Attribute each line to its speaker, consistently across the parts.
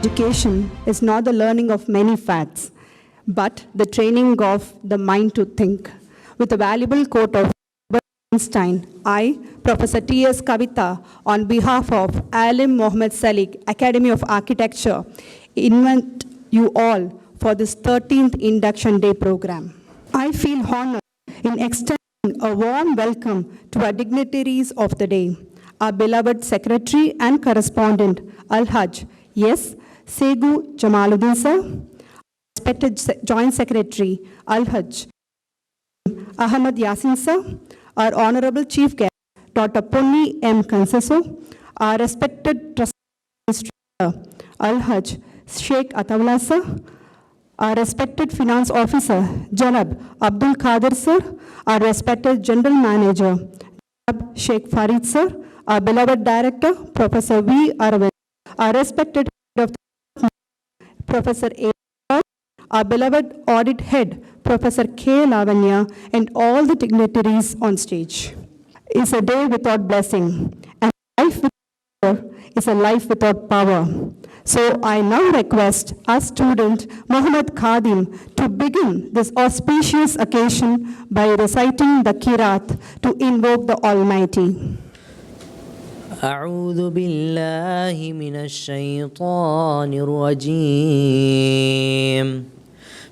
Speaker 1: Education is not the learning of many facts, but the training of the mind to think. With a valuable quote of Einstein, I, Professor T.S. Kavita, on behalf of Aalim Muhammed Salegh, Academy of Architecture, invite you all for this 13th Induction Day program. I feel honored in extending a warm welcome to our dignitaries of the day, our beloved Secretary and Correspondent, Al-Hajj, yes, Segu Jamaluddin sir, respected Joint Secretary, Al-Hajj, Ahmad Yasin sir, our Honorable Chief Guest, Dr. Ponni M. Kansaso, our respected Trustee Al-Hajj, Sheikh Atawla sir, our respected Finance Officer, Janab Abdul Qadir sir, our respected General Manager, Janab Sheikh Farid sir, our beloved Director, Professor V. Aravind, our respected Head of the Professor A. Our beloved Audit Head, Professor K. Lavanya, and all the dignitaries on stage. It's a day without blessing, and life without power is a life without power. So I now request our student, Muhammad Khadim, to begin this auspicious occasion by reciting the Qiraat to invoke the Almighty.
Speaker 2: أعوذ بالله من الشيطان الرجيم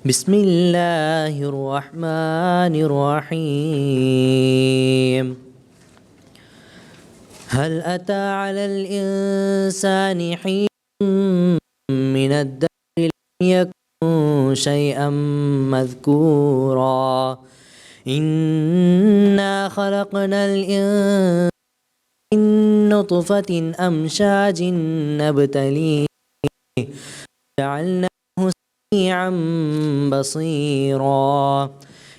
Speaker 2: بسم الله الرحمن الرحيم هل أتى على الإنسان حين من الدهر لم يكن شيئا مذكورا إنا خلقنا الإنسان من نطفة أمشاج نبتليه جعلناه سميعا بصيرا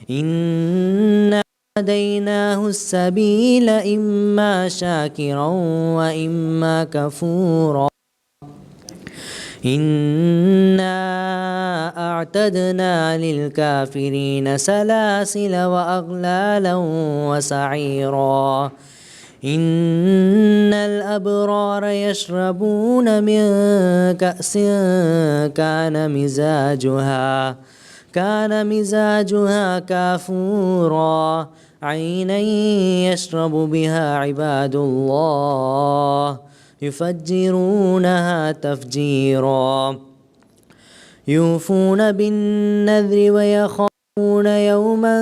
Speaker 2: إنا هديناه السبيل إما شاكرا وإما كفورا إنا أعتدنا للكافرين سلاسل وأغلالا وسعيرا إن الأبرار يشربون من كأس كان مزاجها كافورا عينا يشرب بها عباد الله يفجرونها تفجيرا يوفون بالنذر ويخافون يوما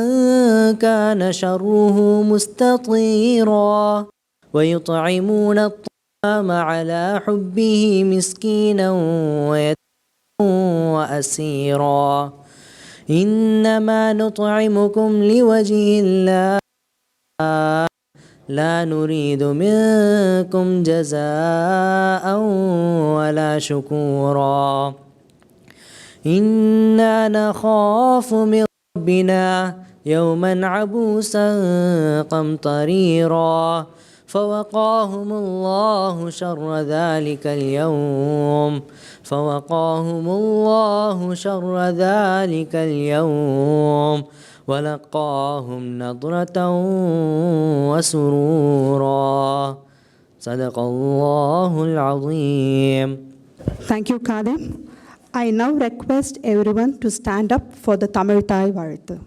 Speaker 2: كان شره مستطيرا ويطعمون الطعام على حبه مسكينا ويتيما وأسيرا إنما نطعمكم لوجه الله لا نريد منكم جزاء ولا شكورا إنا نخاف من ربنا يوما عبوسا قمطريرا فوقاهم الله شر ذلك اليوم ولقاهم نضرة وسرورا صدق الله العظيم.
Speaker 1: Thank you, Khadim. I now request everyone to stand up for the Tamil Thai Varthu.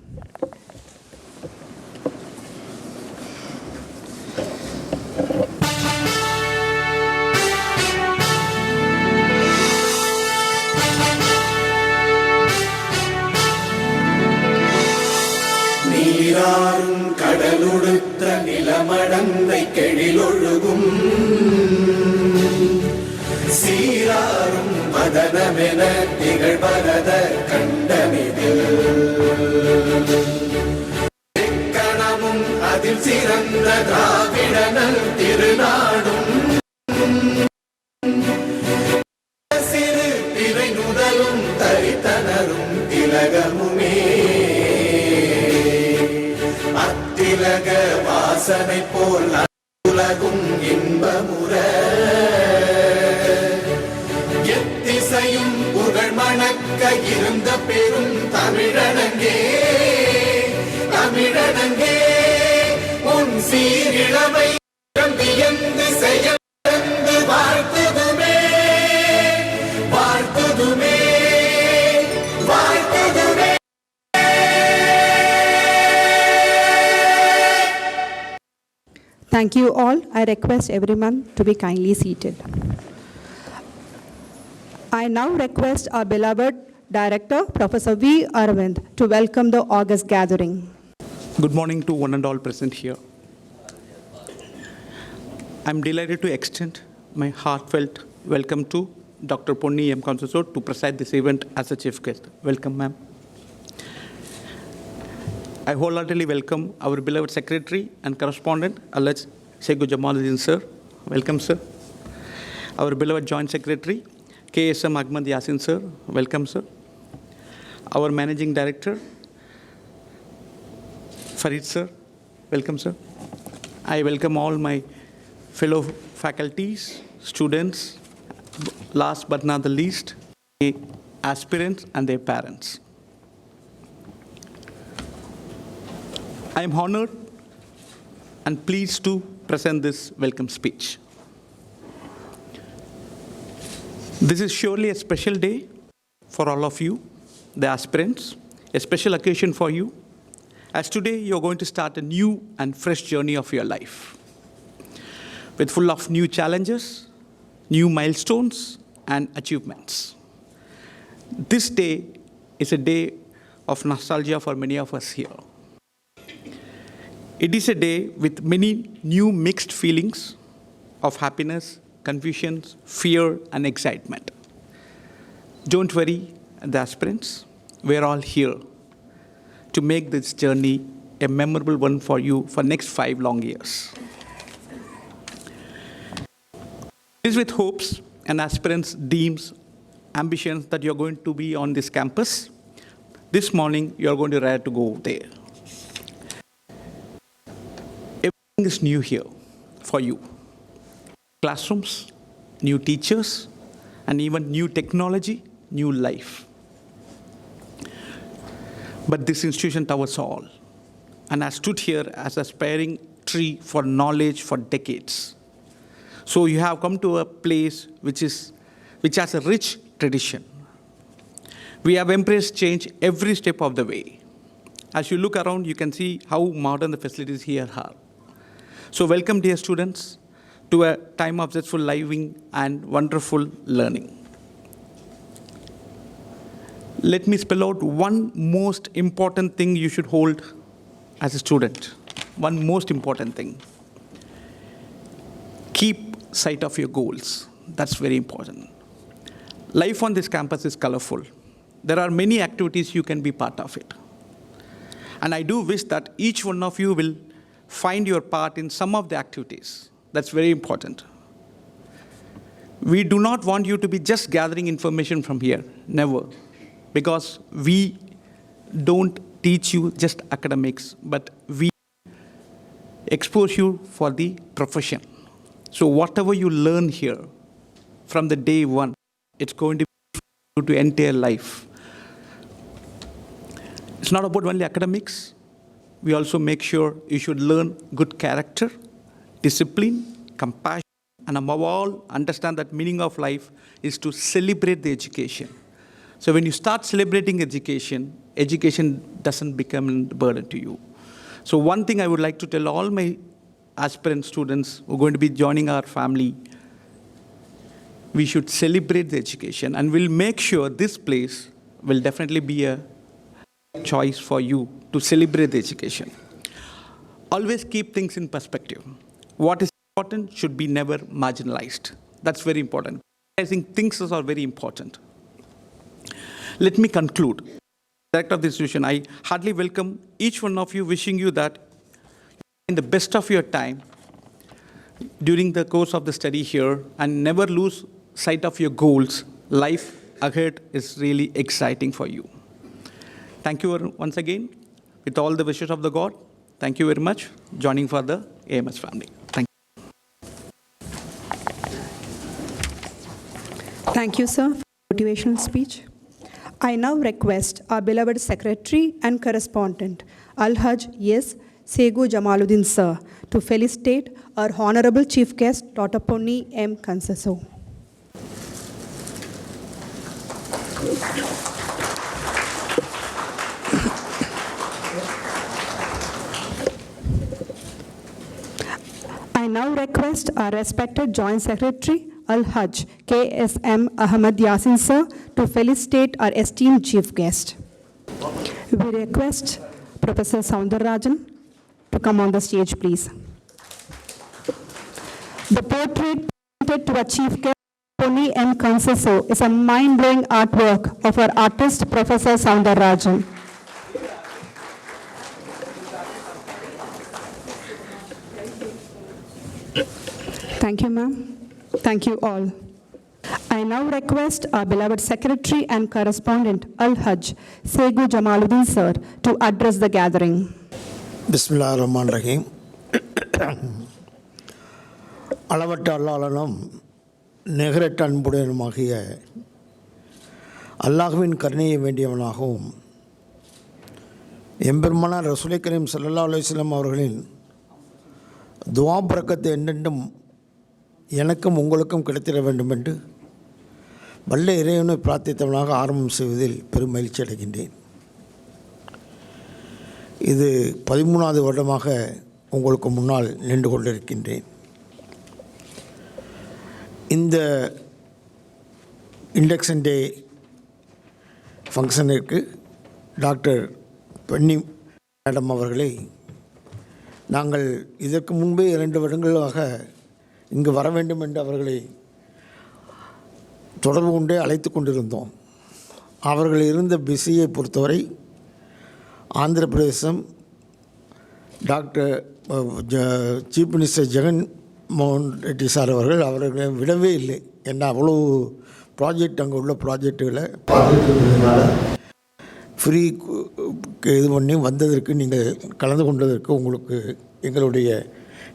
Speaker 3: நீராறும் கடலுடுத்த நிலமடந்தை கெழிலொழுகும் சீராறும் வதனமென திகழ்வரத கண்டமிதில் கணமும் அதில் சிறந்த திராவிடனல் திருநாடும் சிறு பிறை நுதலும் தரித்தனரும் திலகமுமே அத்திலக வாசனை போல் உலகும் இன்பமுற எத்திசையும் புகழ் மணக்க இருந்த பெரும் தமிழனங்கே உன் சீரிழமை வியந்து செயல் வாழ்த்துதுமே வாழ்
Speaker 1: Thank you all. I request everyone to be kindly seated. I now request our beloved Director, Professor V. Arvind, to welcome the August gathering.
Speaker 4: Good morning to one and all present here. I'm delighted to extend my heartfelt welcome to Dr. Ponni M. Consuso to preside this event as a chief guest. Welcome, ma'am. I wholeheartedly welcome our beloved secretary and correspondent, Alhaj Segu Jamaluddin, sir. Welcome, sir. Our beloved joint secretary, KSM Ahmad Yasin, sir. Welcome, sir. Our managing director, Farid, sir. Welcome, sir. I welcome all my fellow faculties, students, last but not the least, the aspirants and their parents. I am honored and pleased to present this welcome speech. This is surely a special day for all of you, the aspirants, a special occasion for you, as today you're going to start a new and fresh journey of your life, with full of new challenges, new milestones, and achievements. This day is a day of nostalgia for many of us here. It is a day with many new mixed feelings of happiness, confusion, fear, and excitement. Don't worry, the aspirants, we're all here to make this journey a memorable one for you for next 5 long years. It is with hopes and aspirants' dreams, ambitions that you're going to be on this campus. This morning, you're going to ready to go there. Everything is new here for you. Classrooms, new teachers, and even new technology, new life. But this institution towers all, and has stood here as an aspiring tree for knowledge for decades. So you have come to a place which has a rich tradition. We have embraced change every step of the way. As you look around, you can see how modern the facilities here are. So welcome, dear students, to a time of zestful living and wonderful learning. Let me spell out one most important thing you should hold as a student. One most important thing. Keep sight of your goals. That's very important. Life on this campus is colorful. There are many activities you can be part of it. And I do wish that each one of you will find your part in some of the activities. That's very important. We do not want you to be just gathering information from here. Never. Because we don't teach you just academics, but we expose you for the profession. So whatever you learn here from the day one, it's going to be for you to entire life. It's not about only academics. We also make sure you should learn good character, discipline, compassion, and above all, understand that meaning of life is to celebrate the education. So when you start celebrating education, education doesn't become a burden to you. So one thing I would like to tell all my aspirant students who are going to be joining our family, we should celebrate the education, and we'll make sure this place will definitely be a choice for you to celebrate the education. Always keep things in perspective. What is important should be never marginalized. That's very important. I think things are very important. Let me conclude. Director of the institution, I heartily welcome each one of you, wishing you that in the best of your time during the course of the study here, and never lose sight of your goals. Life ahead is really exciting for you. Thank you once again. With all the wishes of the God, thank you very much joining for the AMS family. Thank you.
Speaker 1: Thank you, sir, for the motivational speech. I now request our beloved secretary and correspondent, Alhaj S. Segu Jamaluddin, sir, to felicitate our honorable chief guest, Dr. Ponni M. Consuso. I now request our respected Joint Secretary, Al-Hajj KSM Ahmad Yasin sir, to felicitate our esteemed chief guest. We request Professor Soundararajan to come on the stage, please. The portrait presented to our chief guest, Pony M. Kansaso, is a mind-blowing artwork of our artist, Professor Soundararajan. Thank you, ma'am. Thank you all. I now request our beloved secretary and correspondent, Al-Hajj Segu Jamaluddin sir, to address the gathering.
Speaker 5: Bismillah ar-Rahman ar-Rahim. அளவற்ற அல்லாஹ்வின் நிகரற்ற அன்புடையனுமாகிய அல்லாஹ்வின் கருணையை வேண்டியவனாகவும் எம்பெருமானார் ரசூலை கரீம் ஸல்லல்லாஹு அலைஹி வஸல்லம் அவர்களின் துஆ பரக்கத்து என்றென்றும் எனக்கும் உங்களுக்கும் கிடைத்திட வேண்டும் என்று வல்ல இறைவனை பிரார்த்தித்தவனாக ஆரம்பம் செய்வதில் பெரும் மகிழ்ச்சி அடைகின்றேன். இது 13வது வருடமாக உங்களுக்கு முன்னால் நின்று கொண்டிருக்கின்றேன். இந்த இண்டக்ஷன் டே ஃபங்க்ஷனிற்கு டாக்டர் பென்னி மேடம் அவர்களை நாங்கள் இதற்கு முன்பே 2 வருடங்களாக இங்கு வர வேண்டும் என்று அவர்களை தொடர்பு கொண்டே அழைத்து கொண்டிருந்தோம். அவர்கள் இருந்த பிஸியை பொறுத்தவரை ஆந்திர பிரதேசம் டாக்டர் சீஃப் மினிஸ்டர் ஜெகன் மோகன் ரெட்டி சார் அவர்களை விடவே இல்லை. என்ன அவ்வளோ ப்ராஜெக்ட் அங்கே உள்ள ப்ராஜெக்டுகளை ஃப்ரீ இது பண்ணி வந்ததற்கு நீங்கள் கலந்து கொண்டதற்கு உங்களுக்கு எங்களுடைய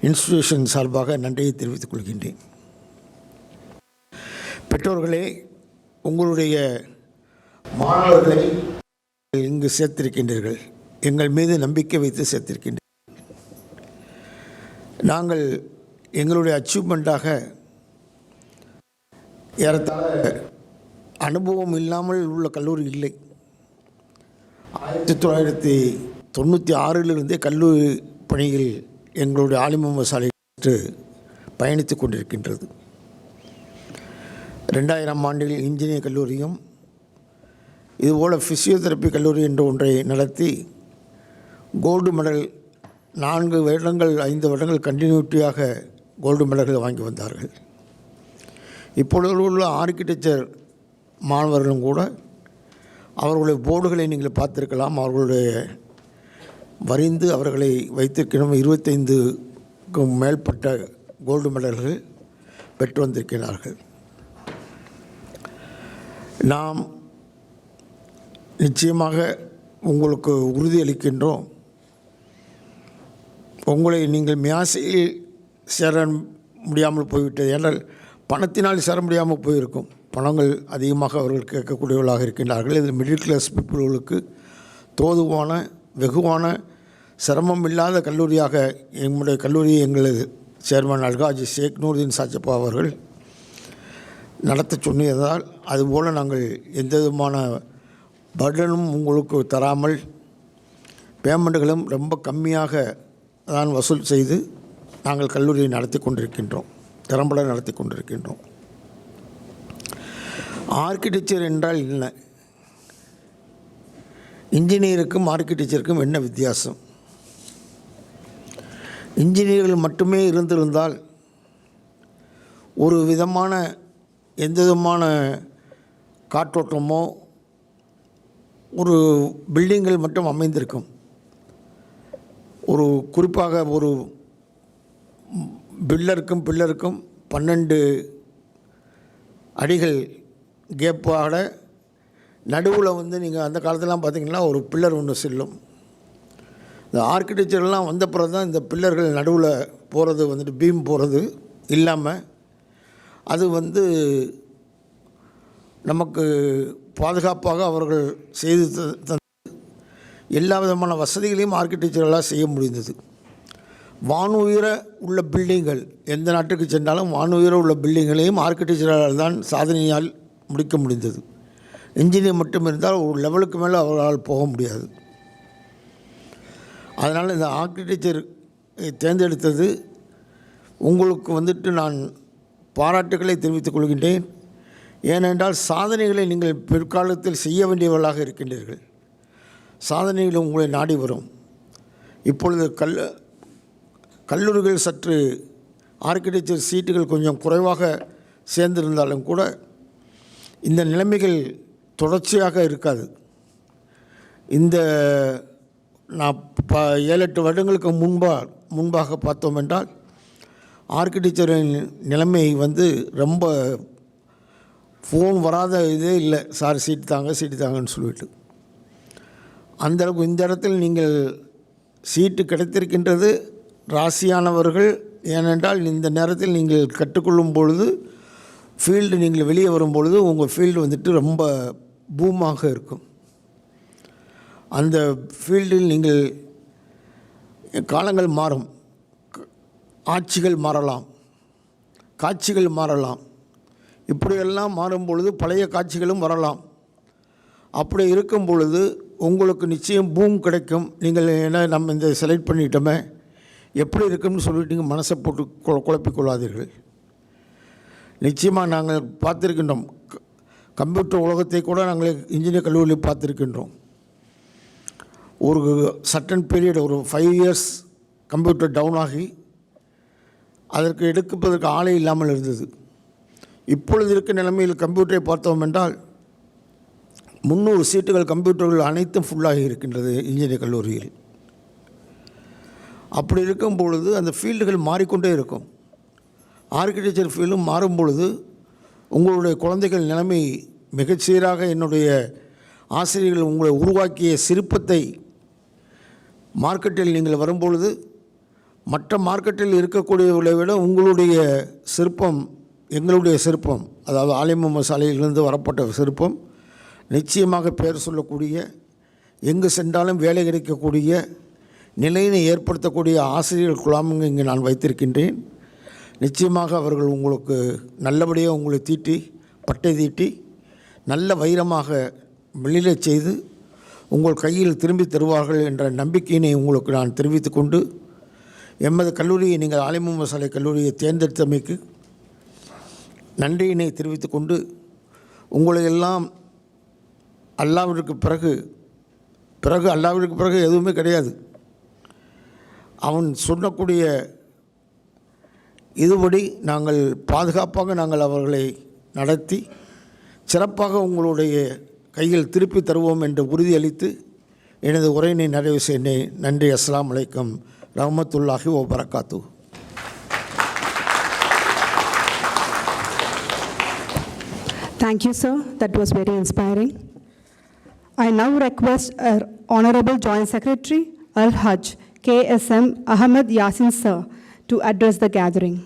Speaker 5: இன்ஸ்டிடியூஷன் சார்பாக நன்றியை தெரிவித்துக் கொள்கின்றேன். பெற்றோர்களே, உங்களுடைய மாணவர்களை இங்கு சேர்த்திருக்கின்றீர்கள். எங்கள் மீது நம்பிக்கை வைத்து சேர்த்திருக்கின்றீர்கள். நாங்கள் எங்களுடைய அச்சீவ்மெண்ட்டாக ஏறத்தாழ அனுபவம் இல்லாமல் உள்ள கல்லூரி இல்லை. 1996 கல்லூரி பணியில் எங்களுடைய ஆலிம் முஹம்மது சாலிஹ் பயணித்து கொண்டிருக்கின்றது. 2000 ஆண்டில் இன்ஜினியரிங் கல்லூரியும் இதுபோல் ஃபிசியோதெரப்பி கல்லூரி என்ற ஒன்றை நடத்தி கோல்டு மெடல் 4 வருடங்கள் 5 வருடங்கள் கண்டினியூட்டியாக கோல்டு மெடல்கள் வாங்கி வந்தார்கள். இப்பொழுது உள்ள ஆர்கிடெக்சர் மாணவர்களும் கூட அவர்களுடைய போர்டுகளை நீங்கள் பார்த்திருக்கலாம். அவர்களுடைய வரிந்து அவர்களை வைத்திருக்கணும். 25க்கும் மேற்பட்ட கோல்டு மெடல்கள் பெற்று வந்திருக்கிறார்கள். நாம் நிச்சயமாக உங்களுக்கு உறுதியளிக்கின்றோம். உங்களை நீங்கள் மியாசையில் சேர முடியாமல் போய்விட்டது. ஏனால் பணத்தினால் சேர முடியாமல் போயிருக்கும். பணங்கள் அதிகமாக அவர்கள் கேட்கக்கூடியவர்களாக இருக்கின்றார்கள். இது மிடில் கிளாஸ் பீப்புள்களுக்கு தோதுவான வெகுவான சிரமம் இல்லாத கல்லூரியாக எங்களுடைய கல்லூரியை எங்களது சேர்மன் அல்ஹாஜி ஷேக் நூர்தீன் சாச்சப்பா அவர்கள் நடத்த சொன்னதால் அதுபோல் நாங்கள் எந்த விதமான பர்டனும் உங்களுக்கு தராமல் பேமெண்ட்டுகளும் ரொம்ப கம்மியாக தான் வசூல் செய்து நாங்கள் கல்லூரியை நடத்தி கொண்டிருக்கின்றோம். திறம்பட நடத்தி கொண்டிருக்கின்றோம். ஆர்கிடெக்சர் என்றால் என்ன? இன்ஜினியருக்கும் ஆர்கிடெக்சருக்கும் என்ன வித்தியாசம்? இன்ஜினியர்கள் மட்டுமே இருந்திருந்தால் ஒரு விதமான எந்த விதமான காற்றோட்டமோ ஒரு பில்டிங்கள் மட்டும் அமைந்திருக்கும். ஒரு குறிப்பாக ஒரு பில்லருக்கும் 12 அடிகள் கேப்பாக நடுவில் நீங்கள் அந்த காலத்திலாம் பார்த்திங்கன்னா ஒரு பில்லர் ஒன்று செல்லும். இந்த ஆர்கிடெக்சர்லாம் வந்த பிறகு தான் இந்த பில்லர்கள் நடுவில் போகிறது பீம் போகிறது இல்லாமல் அது நமக்கு பாதுகாப்பாக அவர்கள் செய்து எல்லா விதமான வசதிகளையும் ஆர்கிடெக்சரெல்லாம் செய்ய முடிந்தது. வானுயர உள்ள பில்டிங்கள் எந்த நாட்டுக்கு சென்றாலும் வானுயர உள்ள பில்டிங்களையும் ஆர்கிடெக்சரால் தான் சாதனையால் முடிக்க முடிந்தது. இன்ஜினியர் மட்டும் இருந்தால் ஒரு லெவலுக்கு மேலே அவர்களால் போக முடியாது. அதனால் இந்த ஆர்கிடெக்சர் தேர்ந்தெடுத்தது உங்களுக்கு வந்துட்டு நான் பாராட்டுக்களை தெரிவித்துக் கொள்கின்றேன். ஏனென்றால் சாதனைகளை நீங்கள் பிற்காலத்தில் செய்ய வேண்டியவர்களாக இருக்கின்றீர்கள். சாதனைகள் உங்களை நாடி வரும். இப்பொழுது கல்லூரிகள் சற்று ஆர்க்கிடெக்சர் சீட்டுகள் கொஞ்சம் குறைவாக சேர்ந்திருந்தாலும் கூட இந்த நிலைமைகள் தொடர்ச்சியாக இருக்காது. இந்த நான் 7-8 வருடங்களுக்கு முன்பாக பார்த்தோம் என்றால் ஆர்க்கிடெக்சரின் நிலைமை ரொம்ப ஃபோன் வராத இதே இல்லை. சார் சீட்டு தாங்கன்னு சொல்லிட்டு அந்தளவுக்கு இந்த இடத்தில் நீங்கள் சீட்டு கிடைத்திருக்கின்றது ராசியானவர்கள். ஏனென்றால் இந்த நேரத்தில் நீங்கள் கற்றுக்கொள்ளும் பொழுது ஃபீல்டு நீங்கள் வெளியே வரும்பொழுது உங்கள் ஃபீல்டு ரொம்ப பூமாக இருக்கும். அந்த ஃபீல்டில் நீங்கள் காலங்கள் மாறும், ஆட்சிகள் மாறலாம், காட்சிகள் மாறலாம். இப்படியெல்லாம் மாறும் பொழுது பழைய காட்சிகளும் வரலாம். அப்படி இருக்கும் பொழுது உங்களுக்கு நிச்சயம் பூம் கிடைக்கும். நீங்கள் என்ன நம்ம இந்த செலக்ட் பண்ணிட்டோமே எப்படி இருக்குன்னு சொல்லிட்டு நீங்கள் மனசை போட்டு குழப்பிக்கொள்ளாதீர்கள். நிச்சயமாக நாங்கள் பார்த்துருக்கின்றோம். கம்ப்யூட்டர் உலகத்தை கூட நாங்கள் இன்ஜினியர் கல்லூரியில் பார்த்துருக்கின்றோம். ஒரு சர்டன் பீரியட் ஒரு 5 இயர்ஸ் கம்ப்யூட்டர் டவுன் ஆகி அதற்கு எடுப்பதற்கு ஆளே இல்லாமல் இருந்தது. இப்பொழுது இருக்க நிலைமையில் கம்ப்யூட்டரை பார்த்தோம் என்றால் 300 சீட்டுகள் கம்ப்யூட்டர்கள் அனைத்தும் ஃபுல்லாகி இருக்கின்றது இன்ஜினியர் கல்லூரியில். அப்படி இருக்கும் பொழுது அந்த ஃபீல்டுகள் மாறிக்கொண்டே இருக்கும். ஆர்க்கிடெக்சர் ஃபீல்டும் மாறும் பொழுது உங்களுடைய குழந்தைகள் நிலைமை மிகச்சீராக என்னுடைய ஆசிரியர்கள் உங்களை உருவாக்கிய சிற்பத்தை மார்க்கெட்டில் நீங்கள் வரும்பொழுது மற்ற மார்க்கெட்டில் இருக்கக்கூடியவர்களை விட உங்களுடைய சிற்பம், எங்களுடைய சிற்பம், அதாவது ஆலிம் முஹம்மது சாலேஹிலிருந்து வரப்பட்ட சிற்பம் நிச்சயமாக பெயர் சொல்லக்கூடிய, எங்கு சென்றாலும் வேலை கிடைக்கக்கூடிய நிலையினை ஏற்படுத்தக்கூடிய ஆசிரியர்கள் குழாமுங்க இங்கே நான் வைத்திருக்கின்றேன். நிச்சயமாக அவர்கள் உங்களுக்கு நல்லபடியாக உங்களை தீட்டி பட்டை தீட்டி நல்ல வைரமாக வெளியிடச் செய்து உங்கள் கையில் திரும்பி தருவார்கள் என்ற நம்பிக்கையினை உங்களுக்கு நான் தெரிவித்து கொண்டு எமது கல்லூரியை நீங்கள் ஆலிம் முஹம்மது சாலேஹ் கல்லூரியை தேர்ந்தெடுத்தமைக்கு நன்றியினை தெரிவித்து கொண்டு உங்களை எல்லாம் அல்லாஹ்விற்கு பிறகு எதுவுமே கிடையாது. அவன் சொல்லக்கூடிய இதுபடி நாங்கள் பாதுகாப்பாக நாங்கள் அவர்களை நடத்தி சிறப்பாக உங்களுடைய கையில் திருப்பி தருவோம் என்று உறுதியளித்து எனது உரையினை நிறைவு செய்தேன். நன்றி. அஸ்ஸலாமு அலைக்கும் ரஹ்மத்துல்லாஹி வ பரக்காத்துஹு.
Speaker 1: Thank you, sir. That was very inspiring. I now request our Honorable Joint Secretary, Al-Hajj, KSM Ahmed Yasin, sir, to address the gathering.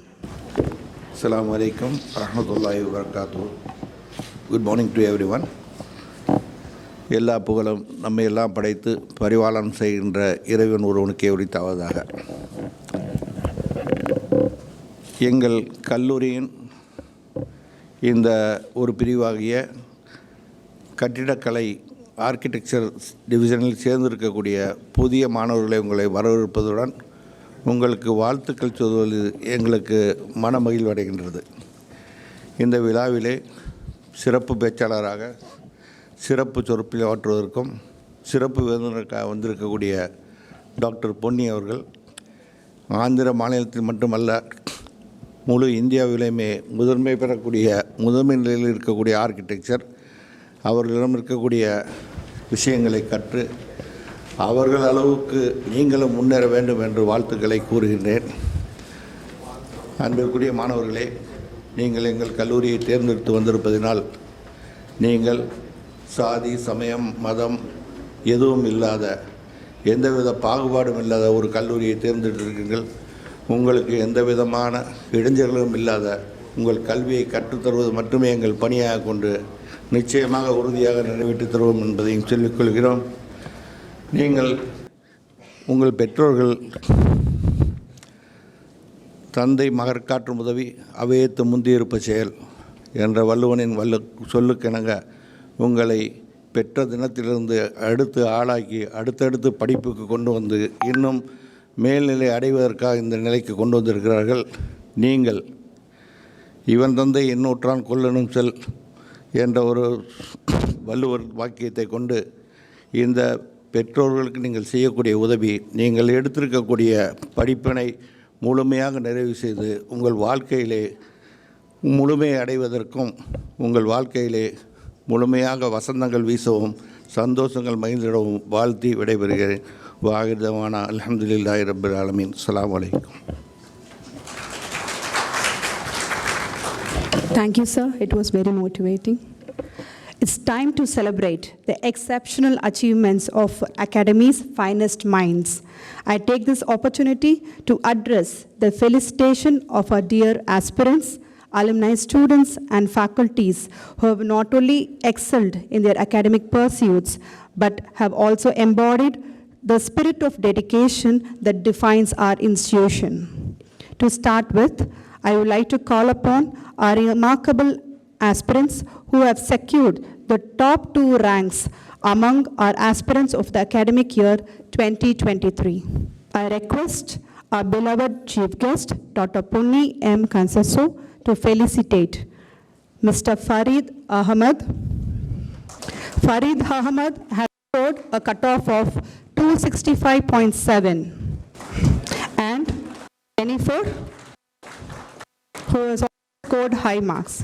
Speaker 6: Assalamu alaikum warahmatullahi wabarakatuh. Good morning to everyone. எல்லா புகழும் நம்மை எல்லாம் படைத்து பரிபாலனம் செய்கின்ற இறைவன் ஒருவனுக்கே உரித்தாவதாக. எங்கள் கல்லூரியின் இந்த ஒரு பிரிவாகிய கட்டிடக்கலை ஆர்க்கிடெக்சர் டிவிஷனில் சேர்ந்திருக்கக்கூடிய புதிய மாணவர்களை உங்களை வரவேற்பதுடன் உங்களுக்கு வாழ்த்துக்கள் சொல்வது எங்களுக்கு மனமகிழ்வடைகின்றது. இந்த விழாவிலே சிறப்பு பேச்சாளராக சிறப்பு சொற்பொழிவு ஆற்றுவதற்கும் சிறப்பு விருந்தினருக்காக வந்திருக்கக்கூடிய டாக்டர் பொன்னி அவர்கள் ஆந்திர மாநிலத்தில் மட்டுமல்ல முழு இந்தியாவிலேயுமே முதன்மை நிலையில் இருக்கக்கூடிய ஆர்க்கிடெக்சர், அவர்களிடம் இருக்கக்கூடிய விஷயங்களை கற்று அவர்கள் அளவுக்கு நீங்களும் முன்னேற வேண்டும் என்று வாழ்த்துக்களை கூறுகின்றேன். அன்பிற்குரிய மாணவர்களே, நீங்கள் எங்கள் கல்லூரியை தேர்ந்தெடுத்து வந்திருப்பதினால் நீங்கள் சாதி, சமயம், மதம் எதுவும் இல்லாத, எந்தவித பாகுபாடும் இல்லாத ஒரு கல்லூரியை தேர்ந்தெடுத்திருக்கீர்கள். உங்களுக்கு எந்த விதமான இடைஞ்சல்களும் இல்லாத உங்கள் கல்வியை கற்றுத்தருவது மட்டுமே எங்கள் பணியாக கொண்டு நிச்சயமாக உறுதியாக நிறைவேற்றி தருவோம் என்பதையும் சொல்லிக்கொள்கிறோம். நீங்கள் உங்கள் பெற்றோர்கள் தந்தை மகர் காற்றும் உதவி அவையத்து முந்தியிருப்ப செயல் என்ற வள்ளுவனின் சொல்லுக்கிணங்க உங்களை பெற்ற தினத்திலிருந்து அடுத்து ஆளாக்கி அடுத்தடுத்து படிப்புக்கு கொண்டு வந்து இன்னும் மேல்நிலை அடைவதற்காக இந்த நிலைக்கு கொண்டு வந்திருக்கிறார்கள். நீங்கள் இவன் தந்தை இன்னொற்றான் கொல்லனும் செல் என்ற ஒரு வள்ளுவர் வாக்கியத்தை கொண்டு இந்த பெற்றோர்களுக்கு நீங்கள் செய்யக்கூடிய உதவி, நீங்கள் எடுத்திருக்கக்கூடிய படிப்பினை முழுமையாக நிறைவு செய்து உங்கள் வாழ்க்கையிலே முழுமையை அடைவதற்கும் உங்கள் வாழ்க்கையிலே முழுமையாக வசந்தங்கள் வீசவும் சந்தோஷங்கள் மகிழ்ந்திடவும் வாழ்த்தி விடைபெறுகிறேன். வாகிதவானா அல்ஹம்துலில்லாஹி ரப்பில் ஆலமீன். அஸ்ஸலாமு அலைக்கும்.
Speaker 1: Thank you, sir. It was very motivating. It's time to celebrate the exceptional achievements of Academy's finest minds. I take this opportunity to address the felicitation of our dear aspirants, alumni, students, and faculties who have not only excelled in their academic pursuits, but have also embodied the spirit of dedication that defines our institution. To start with, I would like to call upon our remarkable aspirants who have secured the top 2 ranks among our aspirants of the academic year 2023. I request our beloved chief guest, Dr. Punni M. Kansaso, to felicitate Mr. Farid Ahmed. Farid Ahmed has scored a cutoff of 265.7, and Jennifer, who has scored high marks.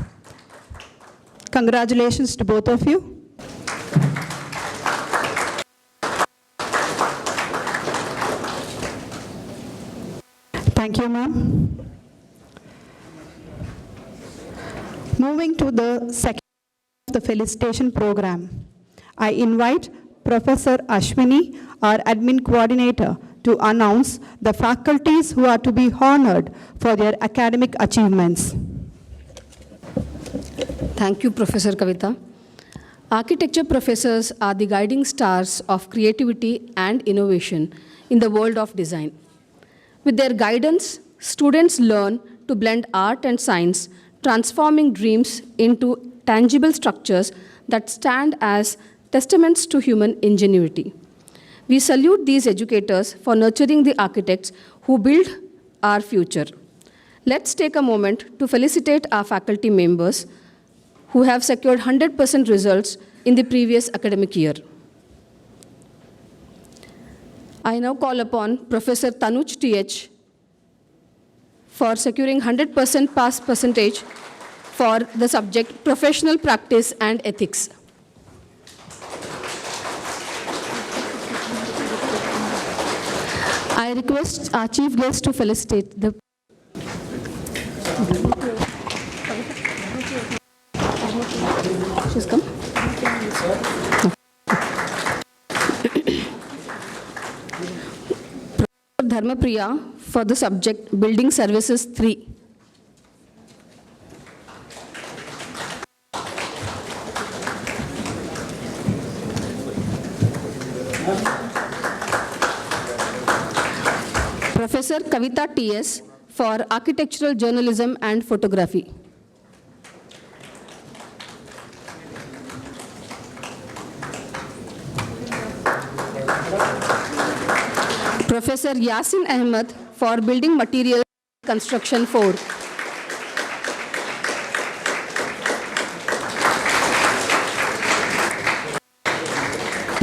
Speaker 1: Congratulations to both of you. Thank you, ma'am. Moving to the second of the felicitation program, I invite Professor Ashwini, our admin coordinator, to announce the faculties who are to be honored for their academic achievements.
Speaker 7: Thank you, Professor Kavita. Architecture professors are the guiding stars of creativity and innovation in the world of design. With their guidance, students learn to blend art and science, transforming dreams into tangible structures that stand as testaments to human ingenuity. We salute these educators for nurturing the architects who build our future. Let's take a moment to felicitate our faculty members who have secured 100% results in the previous academic year. I now call upon Professor Tanuj T.H. for securing 100% pass percentage for the subject Professional Practice and Ethics. I request our chief guest to felicitate the She's come? Dharmapriya for the subject Building Services 3. Professor Kavita T.S. for Architectural Journalism and Photography. Professor Yasin Ahmed for Building Materials Construction 4.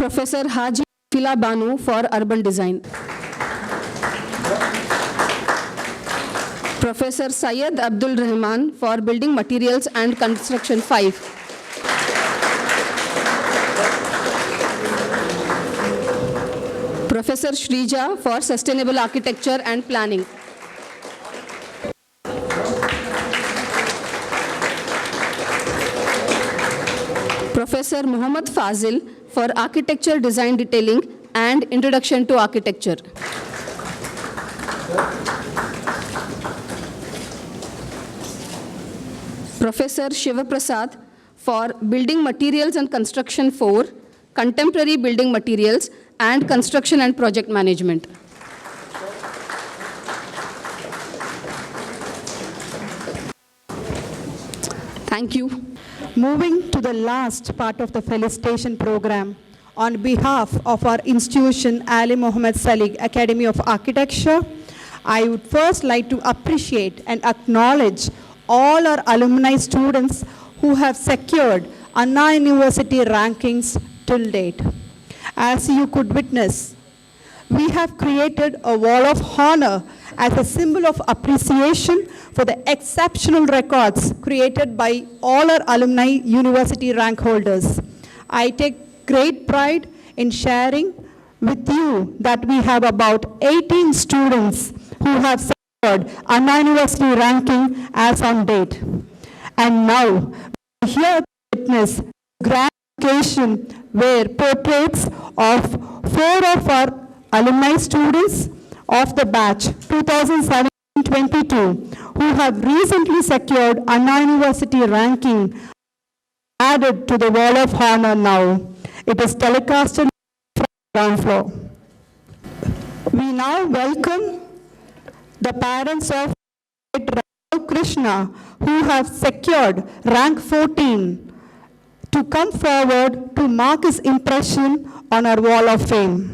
Speaker 7: Professor Haji Fila Banu for Urban Design. Professor Syed Abdul Rahman for Building Materials and Construction 5. Professor Shrija for Sustainable Architecture and Planning. Professor Muhammad Fazil for Architecture Design Detailing and Introduction to Architecture. Professor Shiva Prasad for Building Materials and Construction 4, Contemporary Building Materials and Construction and Project Management. Thank you.
Speaker 1: Moving to the last part of the felicitation program, on behalf of our institution, Aalim Muhammed Salegh Academy of Architecture, I would first like to appreciate and acknowledge all our alumni students who have secured Anna University rankings till date. As you could witness, we have created a wall of honor as a symbol of appreciation for the exceptional records created by all our alumni university rank holders. I take great pride in sharing with you that we have about 18 students who have secured Anna University ranking as on date. And now, we are here to witness grand occasion where portraits of 4 of our alumni students of the batch 2017-22 who have recently secured Anna University ranking added to the wall of honor now. It is telecasted from the ground floor. We now welcome the parents of Krishna who have secured rank 14 to come forward to mark his impression on our wall of fame.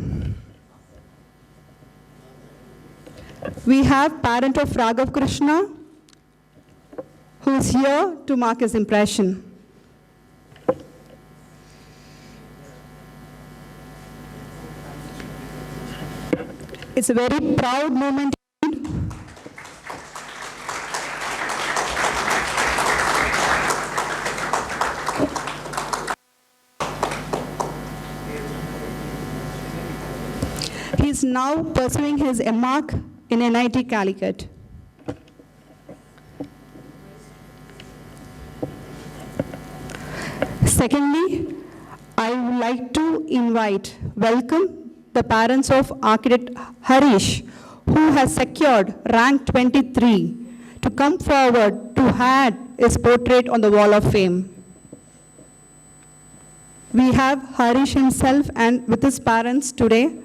Speaker 1: We have parent of Raghav Krishna who is here to mark his impression. It's a very proud moment. He is now pursuing his MArch in NIT Calicut. Secondly, I would like to welcome the parents of architect Harish, who has secured rank 23, to come forward to add his portrait on the wall of fame. We have Harish himself and with his parents today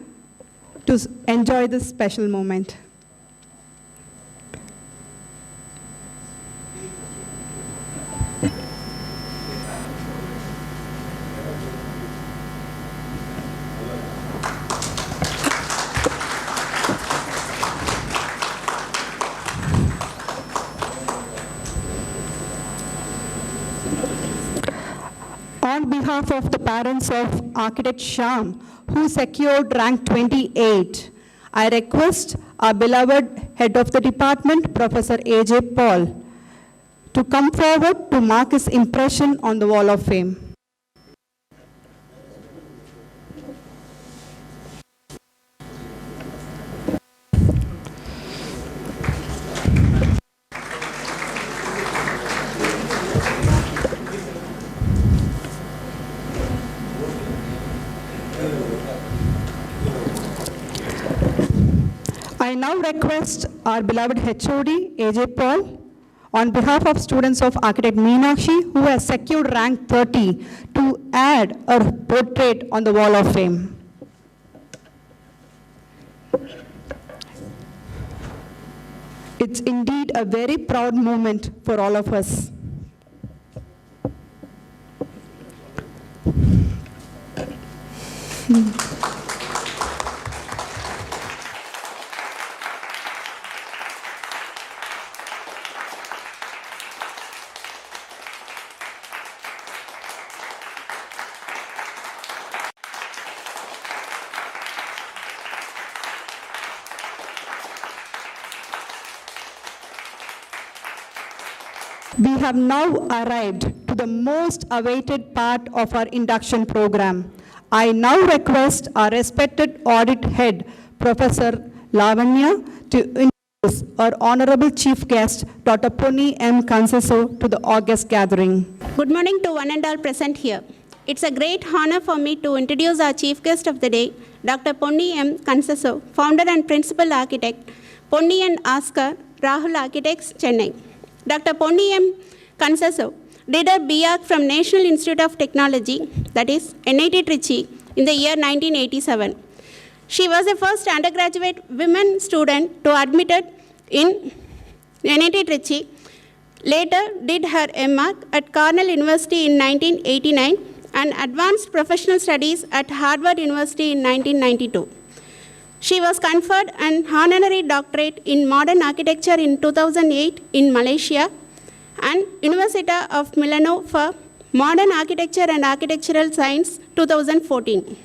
Speaker 1: to enjoy this special moment. On behalf of the parents of architect Shyam, who secured rank 28, I request our beloved head of the department, Professor A.J. Paul, to come forward to mark his impression on the wall of fame. I now request our beloved HOD, A.J. Paul, on behalf of students of architect Meenakshi, who has secured rank 30, to add a portrait on the wall of fame. It's indeed a very proud moment for all of us. We have now arrived to the most awaited part of our induction program. I now request our respected audit head, Professor Lavanya, to introduce our honorable chief guest, Dr. Ponni M. Kansaso, to the august gathering.
Speaker 8: Good morning to one and all present here. It's a great honor for me to introduce our chief guest of the day, Dr. Ponni M. Kansaso, founder and principal architect, Ponni and Oscar, Rahul Architects, Chennai. Dr. Ponni M. Kansaso did her B.Arch from National Institute of Technology, that is NIT Trichy, in the year 1987. She was the first undergraduate women student to admitted in NIT Trichy. Later did her MArch at Cornell University in 1989 and advanced professional studies at Harvard University in 1992. She was conferred an honorary doctorate in modern architecture in 2008 in Malaysia and University of Milano for modern architecture and architectural science 2014.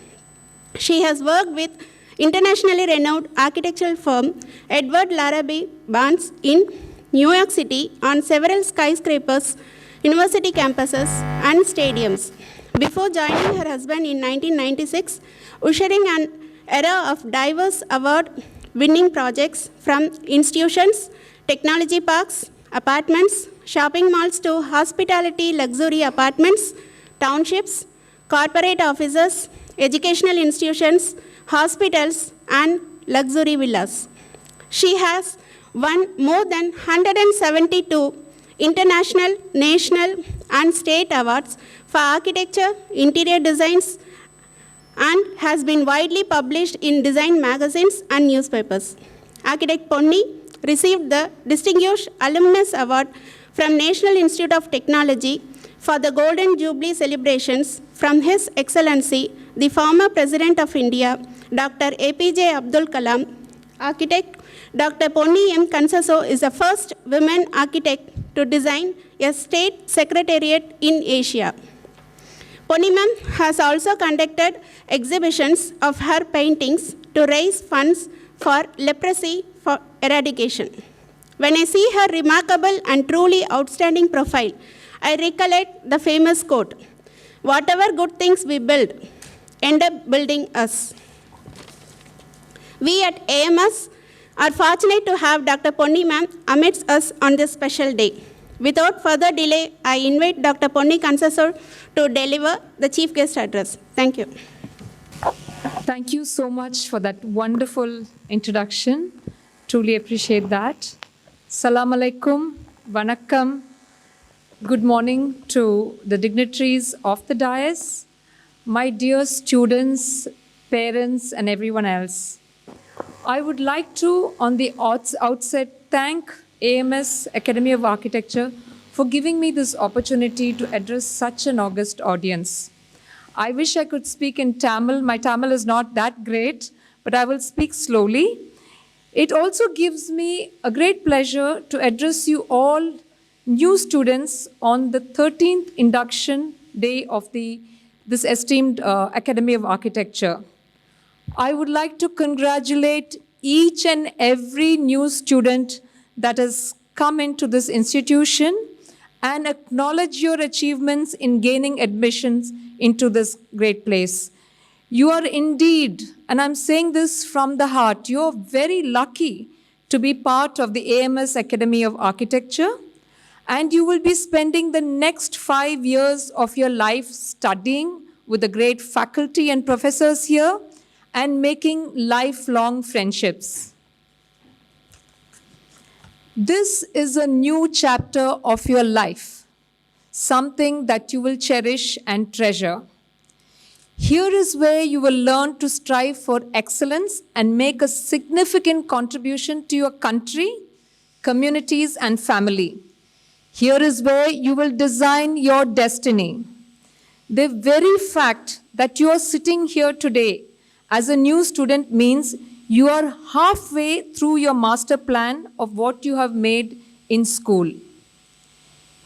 Speaker 8: She has worked with internationally renowned architectural firm Edward Larrabee Barnes in New York City on several skyscrapers, university campuses, and stadiums. Before joining her husband in 1996, ushering an era of diverse award-winning projects from institutions, technology parks, apartments, shopping malls to hospitality luxury apartments, townships, corporate offices, educational institutions, hospitals, and luxury villas. She has won more than 172 international, national, and state awards for architecture, interior designs, and has been widely published in design magazines and newspapers. Architect Ponni received the Distinguished Alumnus Award from National Institute of Technology for the Golden Jubilee celebrations from His Excellency, the former President of India, Dr. APJ Abdul Kalam. Architect Dr. Ponni M. Kansaso is the first woman architect to design a state secretariat in Asia. Ponni ma'am has also conducted exhibitions of her paintings to raise funds for leprosy for eradication. When I see her remarkable and truly outstanding profile, I recollect the famous quote, "Whatever good things we build, end up building us." We at AMS are fortunate to have Dr. Ponni ma'am amidst us on this special day. Without further delay, I invite Dr. Ponni Kansaso to deliver the Chief Guest Address. Thank you.
Speaker 9: Thank you so much for that wonderful introduction. Truly appreciate that. Salam alaikum, vanakkam. Good morning to the dignitaries of the dais, my dear students, parents, and everyone else. I would like to, on the outset, thank AMS Academy of Architecture for giving me this opportunity to address such an august audience. I wish I could speak in Tamil. My Tamil is not that great, but I will speak slowly. It also gives me a great pleasure to address you all new students on the 13th induction day of this esteemed Academy of Architecture. I would like to congratulate each and every new student that has come into this institution and acknowledge your achievements in gaining admissions into this great place. You are indeed, and I'm saying this from the heart, you're very lucky to be part of the AMS Academy of Architecture, and you will be spending the next 5 years of your life studying with the great faculty and professors here and making lifelong friendships. This is a new chapter of your life, something that you will cherish and treasure. Here is where you will learn to strive for excellence and make a significant contribution to your country, communities, and family. Here is where you will design your destiny. The very fact that you are sitting here today as a new student means you are halfway through your master plan of what you have made in school.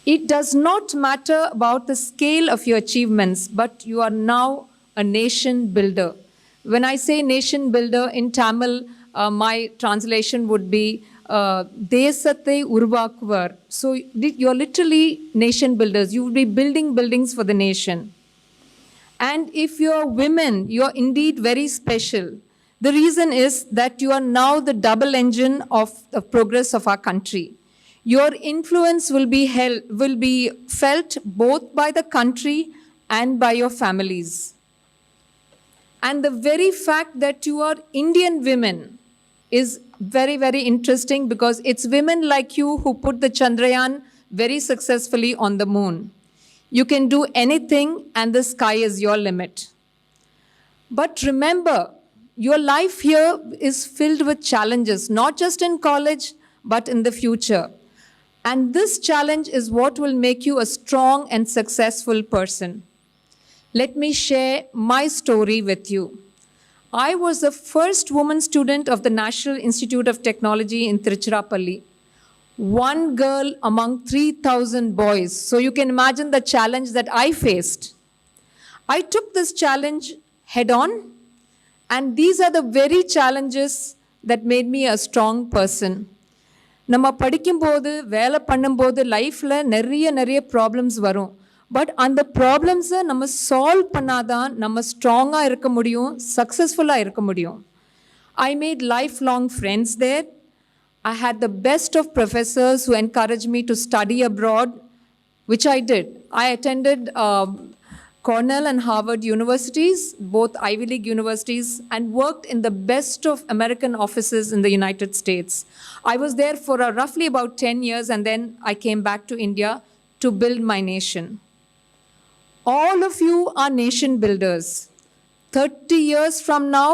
Speaker 9: It does not matter about the scale of your achievements, but you are now a nation builder. When I say nation builder in Tamil, my translation would be Desate Urvakuvar. So you're literally nation builders. You will be building buildings for the nation. And if you're women, you're indeed very special. The reason is that you are now the double engine of the progress of our country. Your influence will be felt both by the country and by your families. And the very fact that you are Indian women is very, very interesting because it's women like you who put the Chandrayaan very successfully on the moon. You can do anything and the sky is your limit. But remember, your life here is filled with challenges, not just in college, but in the future. And this challenge is what will make you a strong and successful person. Let me share my story with you. I was the first woman student of the National Institute of Technology in Tiruchirappalli. One girl among 3,000 boys. So you can imagine the challenge that I faced. I took this challenge head on, and these are the very challenges that made me a strong person. நம்ம படிக்கும்போது வேலை பண்ணும்போது லைஃப்பில் நிறைய problems வரும். But அந்த ப்ராப்ளம்ஸை நம்ம solve பண்ணாதான் நம்ம ஸ்ட்ராங்காக இருக்க முடியும், சக்ஸஸ்ஃபுல்லாக இருக்க முடியும். I made lifelong friends there. I had the best of professors who encouraged me to study abroad, which I did. I attended Cornell and Harvard universities, both Ivy League universities, and worked in the best of American offices in the United States. I was there for roughly about 10 years, and then I came back to India to build my nation. All of you are nation builders. 30 years from now,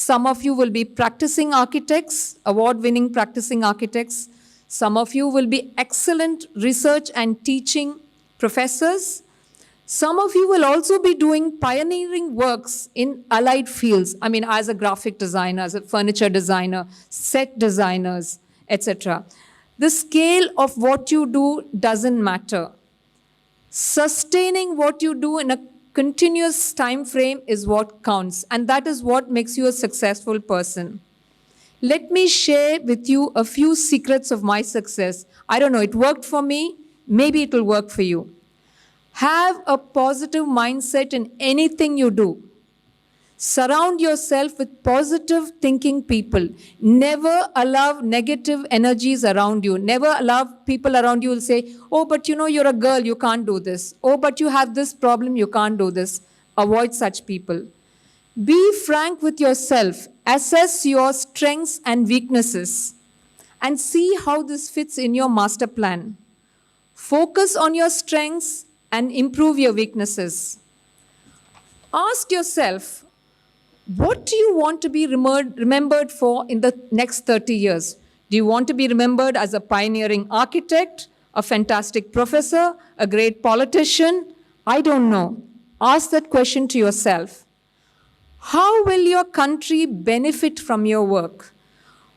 Speaker 9: some of you will be practicing architects, award-winning practicing architects. Some of you will be excellent research and teaching professors. Some of you will also be doing pioneering works in allied fields. I mean, as a graphic designer, as a furniture designer, set designers, etc. The scale of what you do doesn't matter. Sustaining what you do in a continuous time frame is what counts, and that is what makes you a successful person. Let me share with you a few secrets of my success. I don't know, it worked for me, maybe it will work for you. Have a positive mindset in anything you do. Surround yourself with positive thinking people. Never allow negative energies around you. Never allow people around you will say, oh, but you know, you're a girl, you can't do this. Oh, but you have this problem, you can't do this. Avoid such people. Be frank with yourself. Assess your strengths and weaknesses and see how this fits in your master plan. Focus on your strengths and improve your weaknesses. Ask yourself, what do you want to be remembered for in the next 30 years? Do you want to be remembered as a pioneering architect, a fantastic professor, a great politician? I don't know. Ask that question to yourself. How will your country benefit from your work?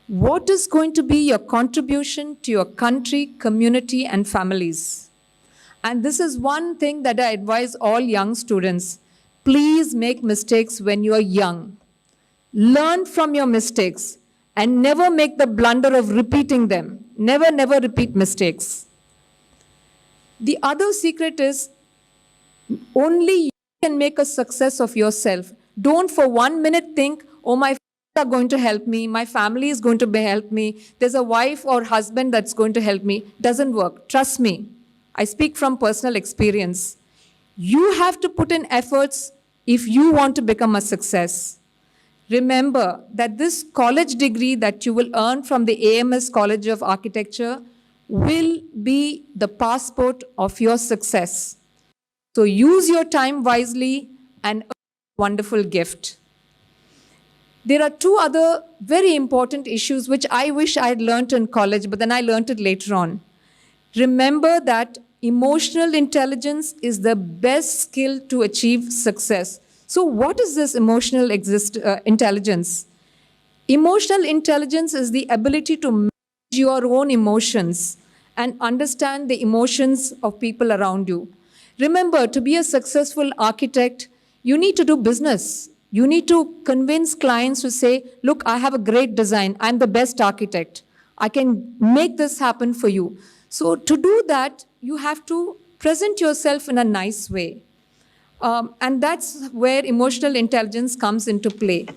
Speaker 9: What is going to be your contribution to your country, community, and families? And this is one thing that I advise all young students. Please make mistakes when you are young. Learn from your mistakes and never make the blunder of repeating them. Never repeat mistakes. The other secret is only you can make a success of yourself. Don't for 1 minute think, oh, my friends are going to help me, my family is going to help me, there's a wife or husband that's going to help me. Doesn't work. Trust me. I speak from personal experience. You have to put in efforts if you want to become a success. Remember that this college degree that you will earn from the AMS College of Architecture will be the passport of your success. So use your time wisely and earn a wonderful gift. There are two other very important issues which I wish I had learned in college, but then I learned it later on. Remember that emotional intelligence is the best skill to achieve success. So what is this emotional intelligence? Emotional intelligence is the ability to manage your own emotions and understand the emotions of people around you. Remember, to be a successful architect, you need to do business. You need to convince clients to say, look, I have a great design. I'm the best architect. I can make this happen for you. So to do that, you have to present yourself in a nice way. And that's where emotional intelligence comes into play.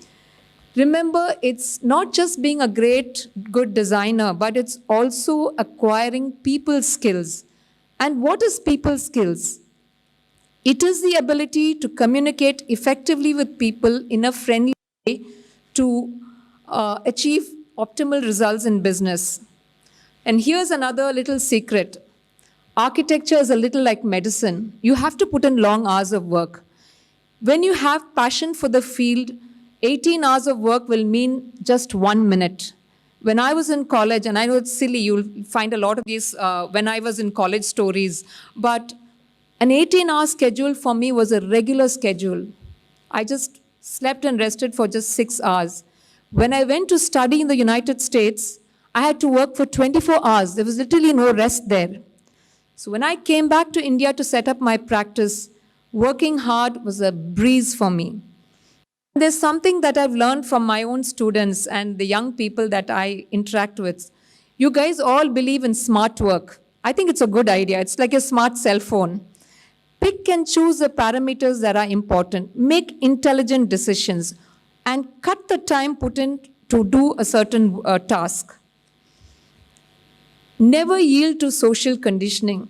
Speaker 9: Remember, it's not just being a good designer, but it's also acquiring people skills. And what is people skills? It is the ability to communicate effectively with people in a friendly way to achieve optimal results in business. And here's another little secret. Architecture is a little like medicine. You have to put in long hours of work. When you have passion for the field, 18 hours of work will mean just 1 minute. When I was in college, and I know it's silly, you'll find a lot of these when I was in college stories, but an 18-hour schedule for me was a regular schedule. I just slept and rested for just 6 hours. When I went to study in the United States, I had to work for 24 hours. There was literally no rest there. So when I came back to India to set up my practice, working hard was a breeze for me. There's something that I've learned from my own students and the young people that I interact with. You guys all believe in smart work. I think it's a good idea. It's like a smart cell phone. Pick and choose the parameters that are important. Make intelligent decisions and cut the time put in to do a certain task. Never yield to social conditioning.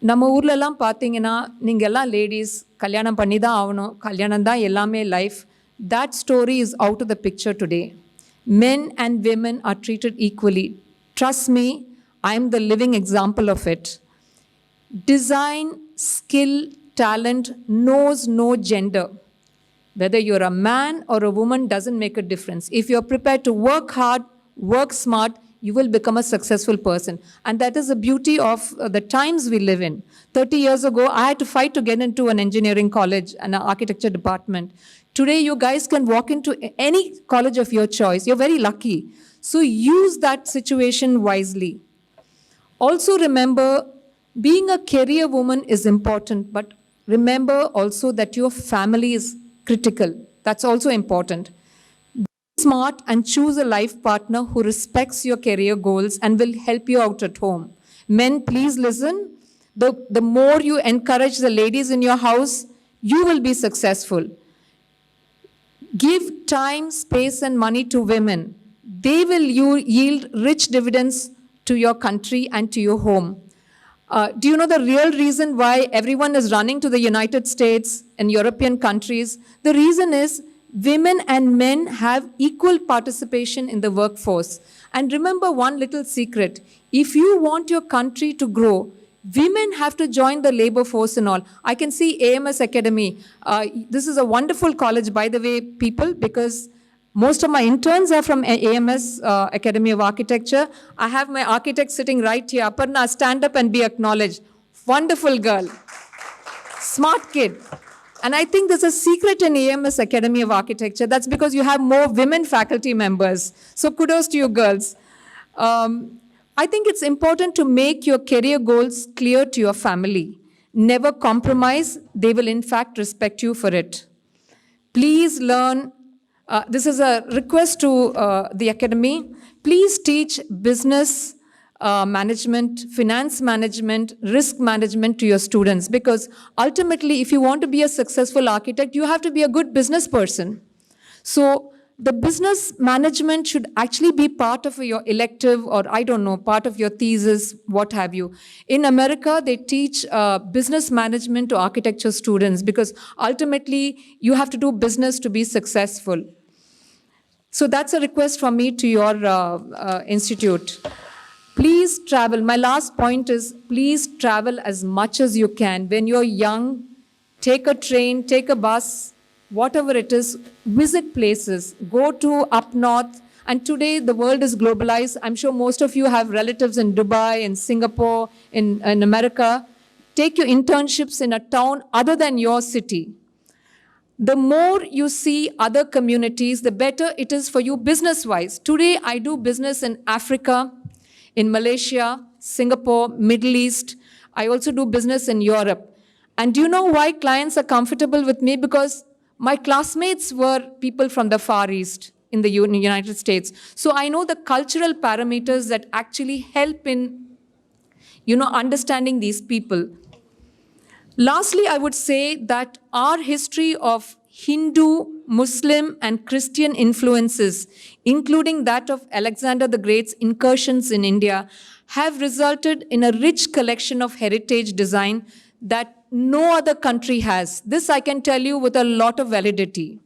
Speaker 9: நம்ம ஊர்லலாம் பார்த்தீங்கன்னா நீங்கள் எல்லாம் ladies கல்யாணம் பண்ணி தான் ஆகணும், கல்யாணம் தான் எல்லாமே life. That story is out of the picture today. Men and women are treated equally. Trust me, I am the living example of it. Design, skill, talent knows no gender. Whether you're a man or a woman doesn't make a difference. If you're prepared to work hard, work smart, you will become a successful person. And that is the beauty of the times we live in. 30 years ago, I had to fight to get into an engineering college and an architecture department. Today, you guys can walk into any college of your choice. You're very lucky. So use that situation wisely. Also remember, being a career woman is important, but remember also that your family is critical. That's also important. Smart and choose a life partner who respects your career goals and will help you out at home. Men, please listen. The more you encourage the ladies in your house, you will be successful. Give time, space, and money to women. They will yield rich dividends to your country and to your home. Do you know the real reason why everyone is running to the United States and European countries? The reason is women and men have equal participation in the workforce. And remember one little secret. If you want your country to grow, women have to join the labor force and all. I can see AMS Academy. This is a wonderful college, by the way, people, because most of my interns are from AMS Academy of Architecture. I have my architect sitting right here. Aparna, stand up and be acknowledged. Wonderful girl. Smart kid. And I think there's a secret in AMS Academy of Architecture. That's because you have more women faculty members. So kudos to you girls. I think it's important to make your career goals clear to your family. Never compromise. They will in fact respect you for it. Please learn. This is a request to the academy. Please teach business management, finance management, risk management to your students, because ultimately, if you want to be a successful architect, you have to be a good business person. So the business management should actually be part of your elective, or I don't know, part of your thesis, what have you. In America, they teach business management to architecture students, because ultimately, you have to do business to be successful. So that's a request from me to your institute. Please travel. My last point is, please travel as much as you can. When you're young, take a train, take a bus, whatever it is, visit places. Go to up north. And today, the world is globalized. I'm sure most of you have relatives in Dubai, in Singapore, in America. Take your internships in a town other than your city. The more you see other communities, the better it is for you business-wise. Today, I do business in Africa, in Malaysia, Singapore, Middle East. I also do business in Europe. And do you know why clients are comfortable with me? Because my classmates were people from the Far East in the United States. So I know the cultural parameters that actually help in, understanding these people. Lastly, I would say that our history of Hindu, Muslim, and Christian influences, including that of Alexander the Great's incursions in India, have resulted in a rich collection of heritage design that no other country has. This I can tell you with a lot of validity.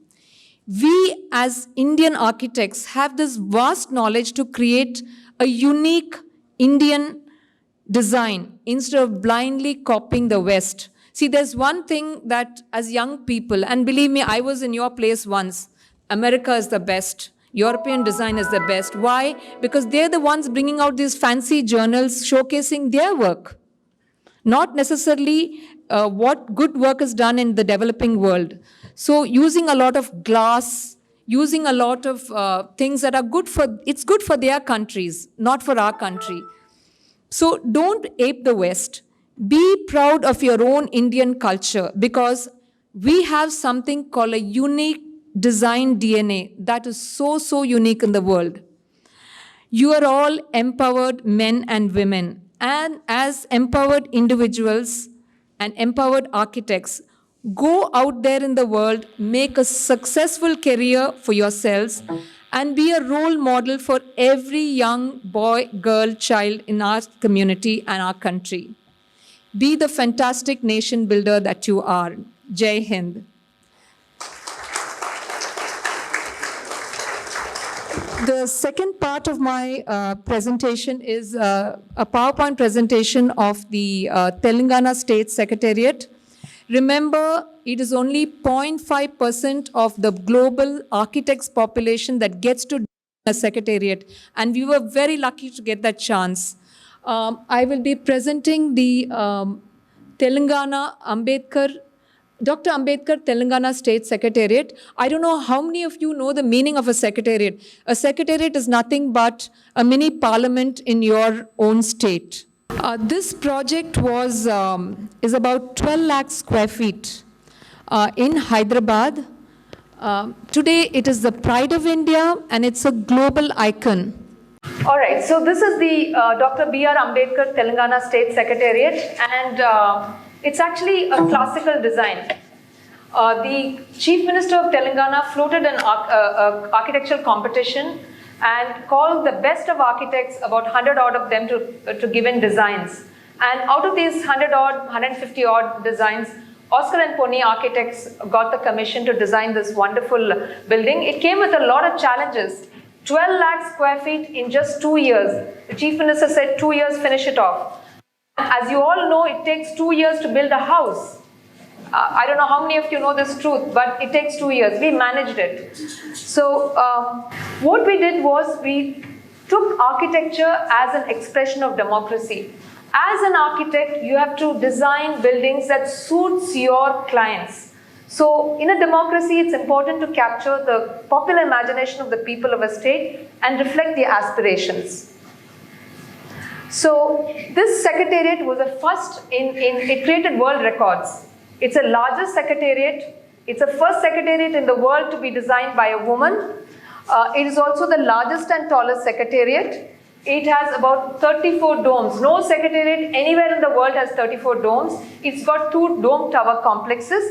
Speaker 9: We as Indian architects have this vast knowledge to create a unique Indian design instead of blindly copying the West. See, there's one thing that as young people, and believe me, I was in your place once, America is the best. European design is the best. Why? Because they're the ones bringing out these fancy journals showcasing their work. Not necessarily what good work is done in the developing world. So using a lot of glass, using a lot of things that are good for, it's good for their countries, not for our country. So don't ape the West. Be proud of your own Indian culture, because we have something called a unique design DNA that is so, so unique in the world. You are all empowered men and women. And as empowered individuals and empowered architects, go out there in the world, make a successful career for yourselves, and be a role model for every young boy, girl, child in our community and our country. Be the fantastic nation builder that you are. Jai Hind. The second part of my presentation is a PowerPoint presentation of the Telangana State Secretariat. Remember, it is only 0.5% of the global architects population that gets to a secretariat, and we were very lucky to get that chance. I will be presenting the Telangana Dr. Ambedkar Telangana State Secretariat. I don't know how many of you know the meaning of a secretariat. A secretariat is nothing but a mini parliament in your own state. This project is about 12 lakh square feet in Hyderabad. Today it is the pride of India and it's a global icon. All right, so this is the Dr. B.R. Ambedkar Telangana State Secretariat, and it's actually a classical design. The Chief Minister of Telangana floated an architectural competition and called the best of architects, about 100 odd of them, to give in designs. And out of these 100 odd, 150 odd designs, Oscar and Ponni architects got the commission to design this wonderful building. It came with a lot of challenges. 12 lakh square feet in just 2 years. The Chief Minister said 2 years, finish it off. As you all know, it takes 2 years to build a house. I don't know how many of you know this truth, but it takes 2 years. We managed it. So what we did was we took architecture as an expression of democracy. As an architect, you have to design buildings that suits your clients. So in a democracy, it's important to capture the popular imagination of the people of a state and reflect their aspirations. So this secretariat was a first it created world records. It's the largest secretariat. It's the first secretariat in the world to be designed by a woman. It is also the largest and tallest secretariat. It has about 34 domes. No secretariat anywhere in the world has 34 domes. It's got 2 dome tower complexes.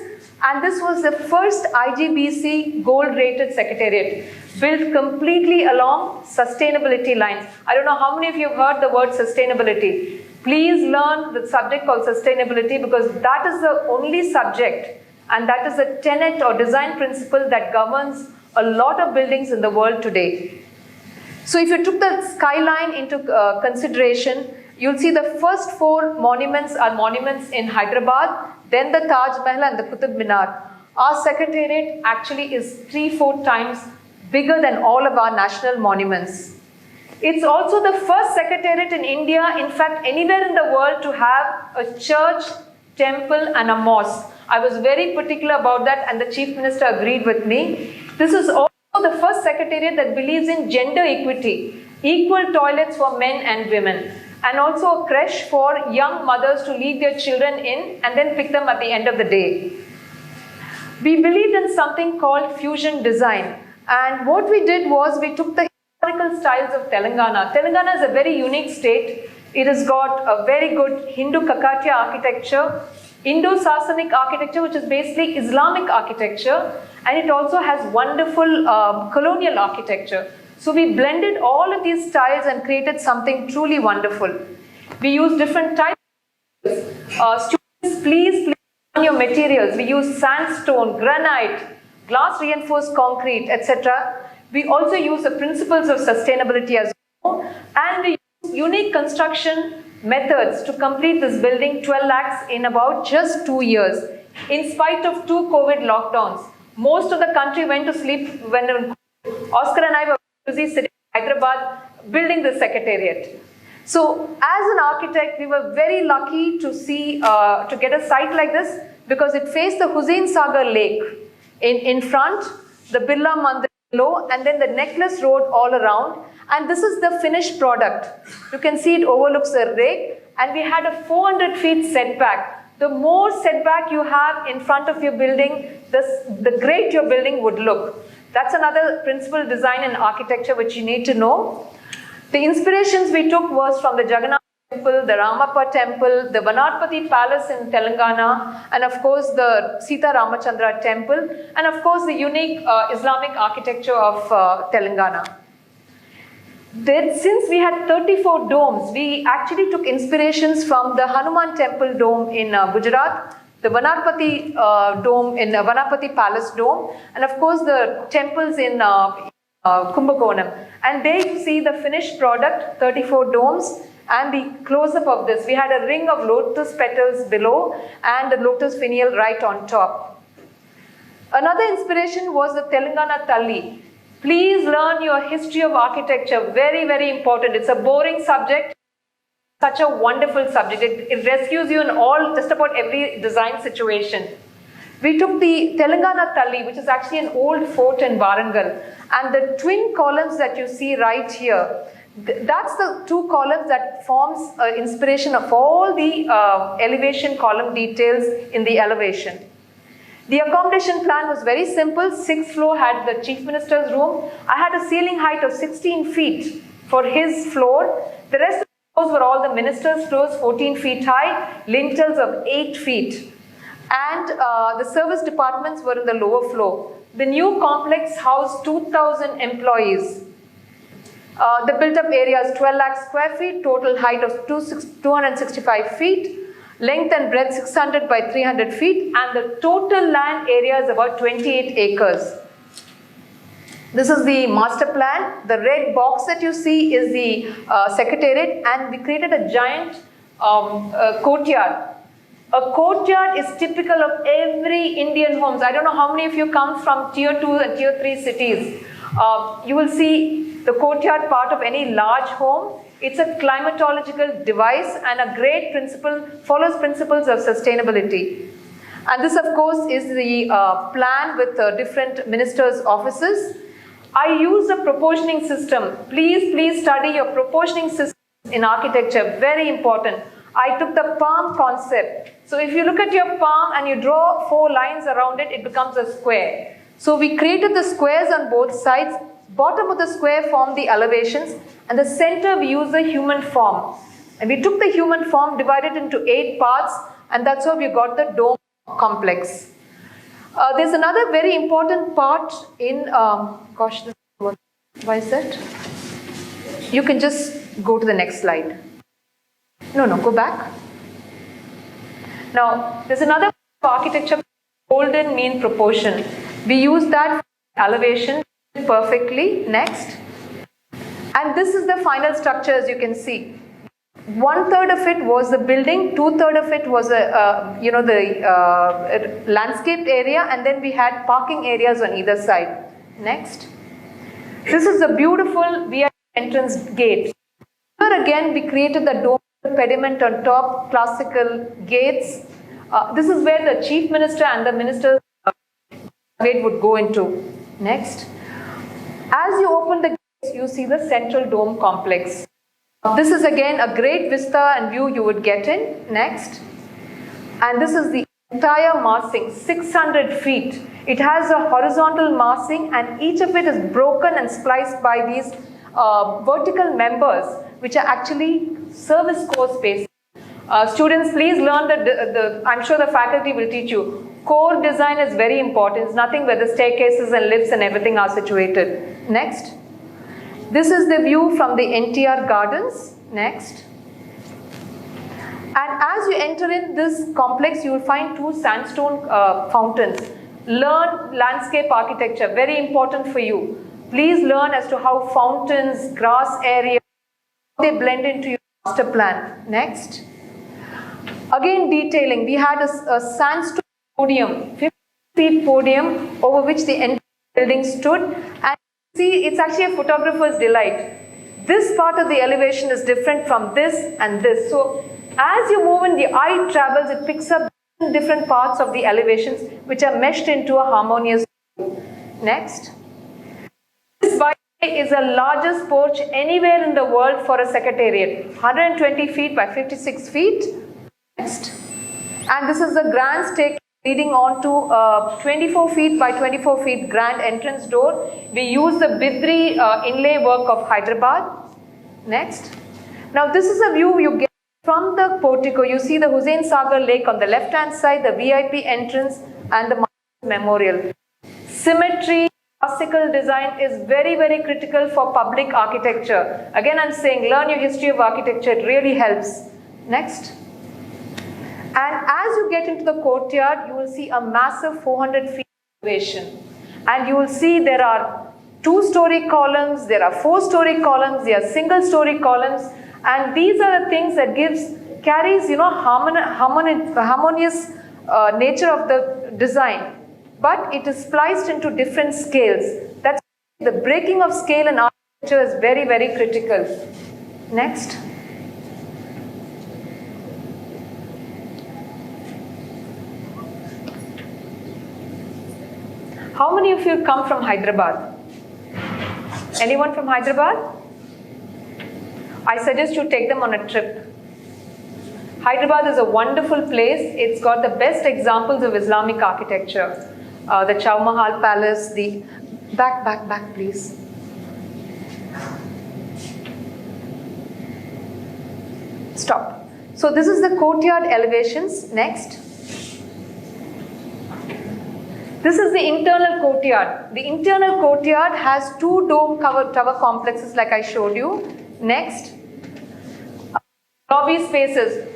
Speaker 9: And this was the first IGBC gold-rated secretariat, built completely along sustainability lines. I don't know how many of you have heard the word sustainability. Please learn the subject called sustainability, because that is the only subject and that is a tenet or design principle that governs a lot of buildings in the world today. So if you took the skyline into consideration, you'll see the first 4 monuments are monuments in Hyderabad, then the Taj Mahal and the Qutub Minar. Our secretariat actually is 3-4 times bigger than all of our national monuments. It's also the first secretariat in India, in fact anywhere in the world, to have a church, temple and a mosque. I was very particular about that and the Chief Minister agreed with me. This is also the first secretariat that believes in gender equity, equal toilets for men and women, and also a creche for young mothers to leave their children in and then pick them at the end of the day. We believed in something called fusion design, and what we did was we took the historical styles of Telangana. Telangana is a very unique state. It has got a very good Hindu Kakatiya architecture, Indo-Sasanic architecture, which is basically Islamic architecture, and it also has wonderful colonial architecture. So we blended all of these styles and created something truly wonderful. We use different types of students, please on your materials. We use sandstone, granite, glass reinforced concrete, etc. We also use the principles of sustainability as well, and we use unique construction methods to complete this building, 12 lakhs, in about just 2 years. In spite of 2 COVID lockdowns, most of the country went to sleep when Oscar and I were busy sitting in Hyderabad building the secretariat. So as an architect, we were very lucky to see, to get a site like this because it faced the Hussain Sagar Lake in front, the Birla Mandir below, and then the Necklace Road all around. And this is the finished product. You can see it overlooks the lake, and we had a 400 feet setback. The more setback you have in front of your building, the great your building would look. That's another principal design in architecture which you need to know. The inspirations we took was from the Jagannath Temple, the Ramappa Temple, the Vanarpati Palace in Telangana, and of course the Sita Ramachandra Temple, and of course the unique Islamic architecture of Telangana. Since we had 34 domes, we actually took inspirations from the Hanuman Temple dome in Gujarat, the Vanarpati dome in Vanarpati Palace dome, and of course the temples in Kumbakonam. And there you see the finished product, 34 domes, and the close-up of this. We had a ring of lotus petals below and the lotus finial right on top. Another inspiration was the Telangana Talli. Please learn your history of architecture, very, very important. It's a boring subject, such a wonderful subject. It rescues you in just about every design situation. We took the Telangana Talli, which is actually an old fort in Warangal, and the twin columns that you see right here, that's the two columns that forms inspiration of all the elevation column details in the elevation. The accommodation plan was very simple. 6th floor had the Chief Minister's room. I had a ceiling height of 16 feet for his floor. The rest of the floors were all the minister's floors, 14 feet high, lintels of 8 feet. And the service departments were in the lower floor. The new complex housed 2,000 employees. The built-up area is 12 lakh square feet, total height of 265 feet, length and breadth 600 by 300 feet, and the total land area is about 28 acres. This is the master plan. The red box that you see is the secretariat, and we created a giant courtyard. A courtyard is typical of every Indian homes. I don't know how many of you come from tier 2 and tier 3 cities. You will see the courtyard part of any large home. It's a climatological device and a great principle, follows principles of sustainability. And this, of course, is the plan with different ministers' offices. I use a proportioning system. Please study your proportioning system in architecture, very important. I took the palm concept. So if you look at your palm and you draw 4 lines around it, it becomes a square. So we created the squares on both sides. Bottom of the square formed the elevations, and the center we used the human form. And we took the human form, divided into 8 parts, and that's how we got the dome complex. There's another very important part in, why is that? You can just go to the next slide. No, go back. Now, there's another architecture, golden mean proportion. We use that for elevation perfectly. Next. And this is the final structure, as you can see. 1/3 of it was the building, 2/3 of it was the landscaped area, and then we had parking areas on either side. Next. This is a beautiful VIP entrance gate. Here again, we created the dome pediment on top, classical gates. This is where the chief minister and the minister's gate would go into. Next. As you open the gates, you see the central dome complex. This is again a great vista and view you would get in. Next. And this is the entire massing, 600 feet. It has a horizontal massing, and each of it is broken and spliced by these vertical members, which are actually service core spaces. Students, please learn I'm sure the faculty will teach you. Core design is very important. It's nothing where the staircases and lifts and everything are situated. Next. This is the view from the NTR Gardens. Next. And as you enter in this complex, you will find 2 sandstone fountains. Learn landscape architecture, very important for you. Please learn as to how fountains, grass areas, they blend into your master plan. Next. Again, detailing. We had a sandstone podium, 50 feet podium over which the entire building stood. And see, it's actually a photographer's delight. This part of the elevation is different from this and this. So as you move in, the eye travels, it picks up different parts of the elevations which are meshed into a harmonious. Next. This, by the way, is the largest porch anywhere in the world for a secretariat. 120 feet by 56 feet. Next. And this is the grand staircase leading on to 24 feet by 24 feet grand entrance door. We use the Bidri inlay work of Hyderabad. Next. Now this is a view you get from the portico. You see the Hussain Sagar Lake on the left hand side, the VIP entrance and the memorial. Symmetry, classical design is very, very critical for public architecture. Again, I'm saying learn your history of architecture, it really helps. Next. And as you get into the courtyard, you will see a massive 400 feet elevation. And you will see there are 2-story columns, there are 4-story columns, there are single-story columns. And these are the things that carries, harmonious nature of the design. But it is spliced into different scales. That's the breaking of scale in architecture is very, very critical. Next. How many of you come from Hyderabad? Anyone from Hyderabad? I suggest you take them on a trip. Hyderabad is a wonderful place. It's got the best examples of Islamic architecture. The Chow Mahal Palace, the... Back, please. Stop. So this is the courtyard elevations. Next. This is the internal courtyard. The internal courtyard has 2 dome tower complexes like I showed you. Next. Lobby spaces.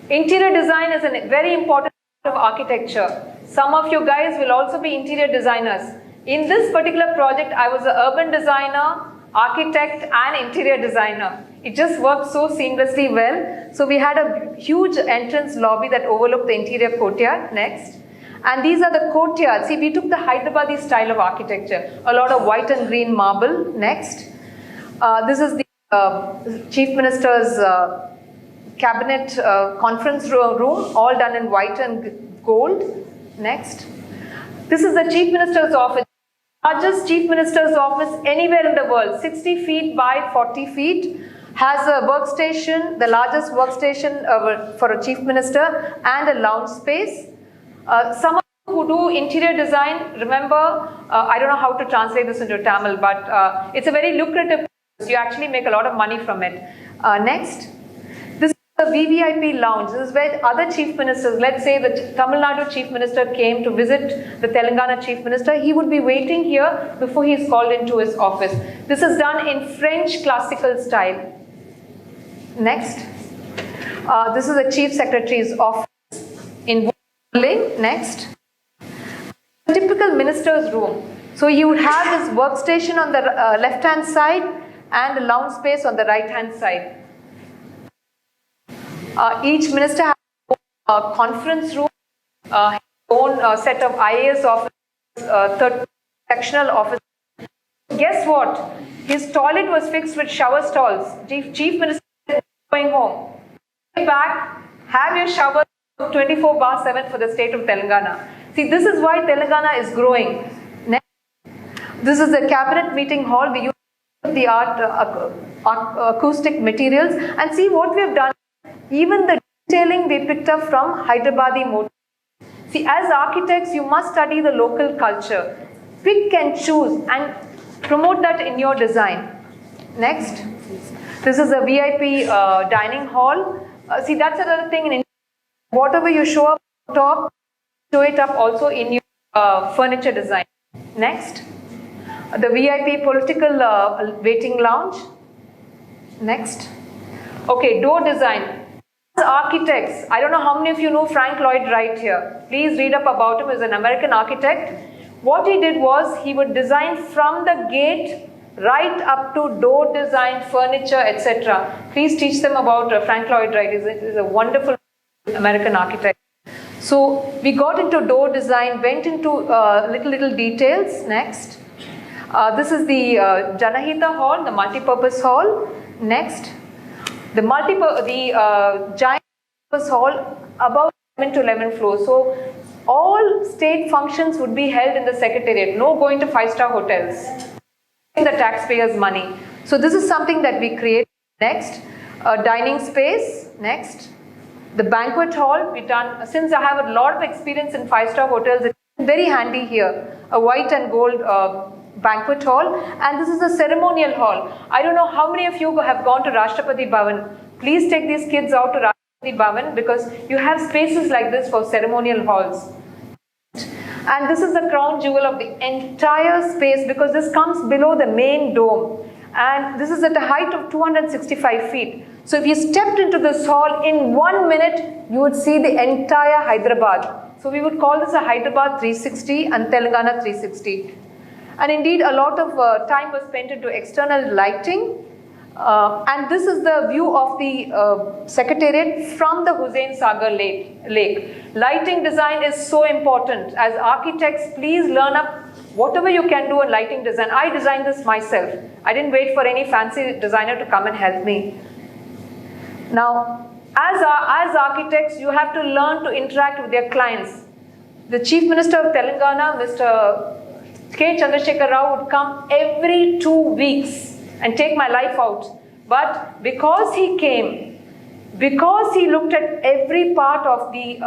Speaker 9: Interior design is a very important part of architecture. Some of you guys will also be interior designers. In this particular project, I was an urban designer, architect and interior designer. It just worked so seamlessly well. So we had a huge entrance lobby that overlooked the interior courtyard. Next. And these are the courtyards. See, we took the Hyderabadi style of architecture. A lot of white and green marble. Next. This is the Chief Minister's cabinet conference room, all done in white and gold. Next. This is the Chief Minister's office. Largest Chief Minister's office anywhere in the world. 60 feet by 40 feet. Has a workstation, the largest workstation for a Chief Minister and a lounge space. Some of you who do interior design, remember, I don't know how to translate this into Tamil, but it's a very lucrative business. You actually make a lot of money from it. Next, this is the VVIP lounge. This is where other chief ministers, let's say the Tamil Nadu chief minister came to visit the Telangana chief minister, he would be waiting here before he is called into his office. This is done in French classical style. Next, this is the chief secretary's office in Next, a typical minister's room. So you would have this workstation on the left hand side and a lounge space on the right hand side. Each minister has a conference room, his own set of IAS offices, third sectional office. Guess what? His toilet was fixed with shower stalls. Chief minister is going home. Get back, have your shower 24/7 for the state of Telangana. See, this is why Telangana is growing. Next, this is the cabinet meeting hall. We use the acoustic materials and see what we have done. Even the detailing we picked up from Hyderabadi motifs. See, as architects, you must study the local culture. Pick and choose and promote that in your design. Next, this is a VIP dining hall. See, that's another thing in India. Whatever you show up on top, show it up also in your furniture design. Next, the VIP political waiting lounge. Next. Okay, door design. As architects, I don't know how many of you know Frank Lloyd Wright here. Please read up about him. He's an American architect. What he did was he would design from the gate right up to door design, furniture, etc. Please teach them about Frank Lloyd Wright. He's a wonderful American architect. So we got into door design, went into little details. Next, this is the Janahita hall, the multi-purpose hall. Next, the giant hall above 11 to 11 floors. So all state functions would be held in the secretariat. No going to 5-star hotels. The taxpayers' money. So this is something that we create. Next, a dining space. Next, the banquet hall. We done, since I have a lot of experience in 5-star hotels, it's very handy here. A white and gold banquet hall, and this is a ceremonial hall. I don't know how many of you have gone to Rashtrapati Bhavan. Please take these kids out to Rashtrapati Bhavan because you have spaces like this for ceremonial halls. And this is the crown jewel of the entire space because this comes below the main dome. And this is at a height of 265 feet. So if you stepped into this hall, in 1 minute, you would see the entire Hyderabad. So we would call this a Hyderabad 360 and Telangana 360. And indeed, a lot of time was spent into external lighting. And this is the view of the Secretariat from the Hussain Sagar Lake. Lighting design is so important. As architects, please learn up whatever you can do in lighting design. I designed this myself. I didn't wait for any fancy designer to come and help me. Now, as architects, you have to learn to interact with your clients. The Chief Minister of Telangana, Mr. K. Chandrasekhar Rao, would come every 2 weeks and take my life out. But because he came, because he looked at every part of the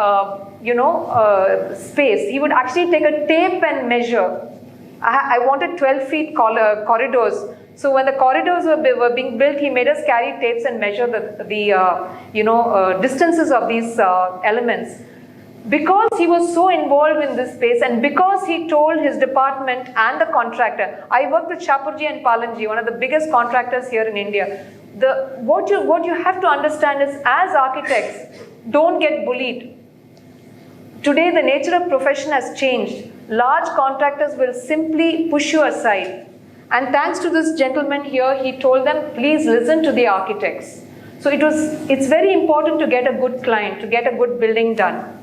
Speaker 9: space, he would actually take a tape and measure. I wanted 12 feet corridors. So when the corridors were being built, he made us carry tapes and measure the distances of these elements. Because he was so involved in this space and because he told his department and the contractor, I worked with Shapurji and Palanji, one of the biggest contractors here in India. What you have to understand is, as architects, don't get bullied. Today, the nature of profession has changed. Large contractors will simply push you aside. And thanks to this gentleman here, he told them, please listen to the architects. So it's very important to get a good client, to get a good building done.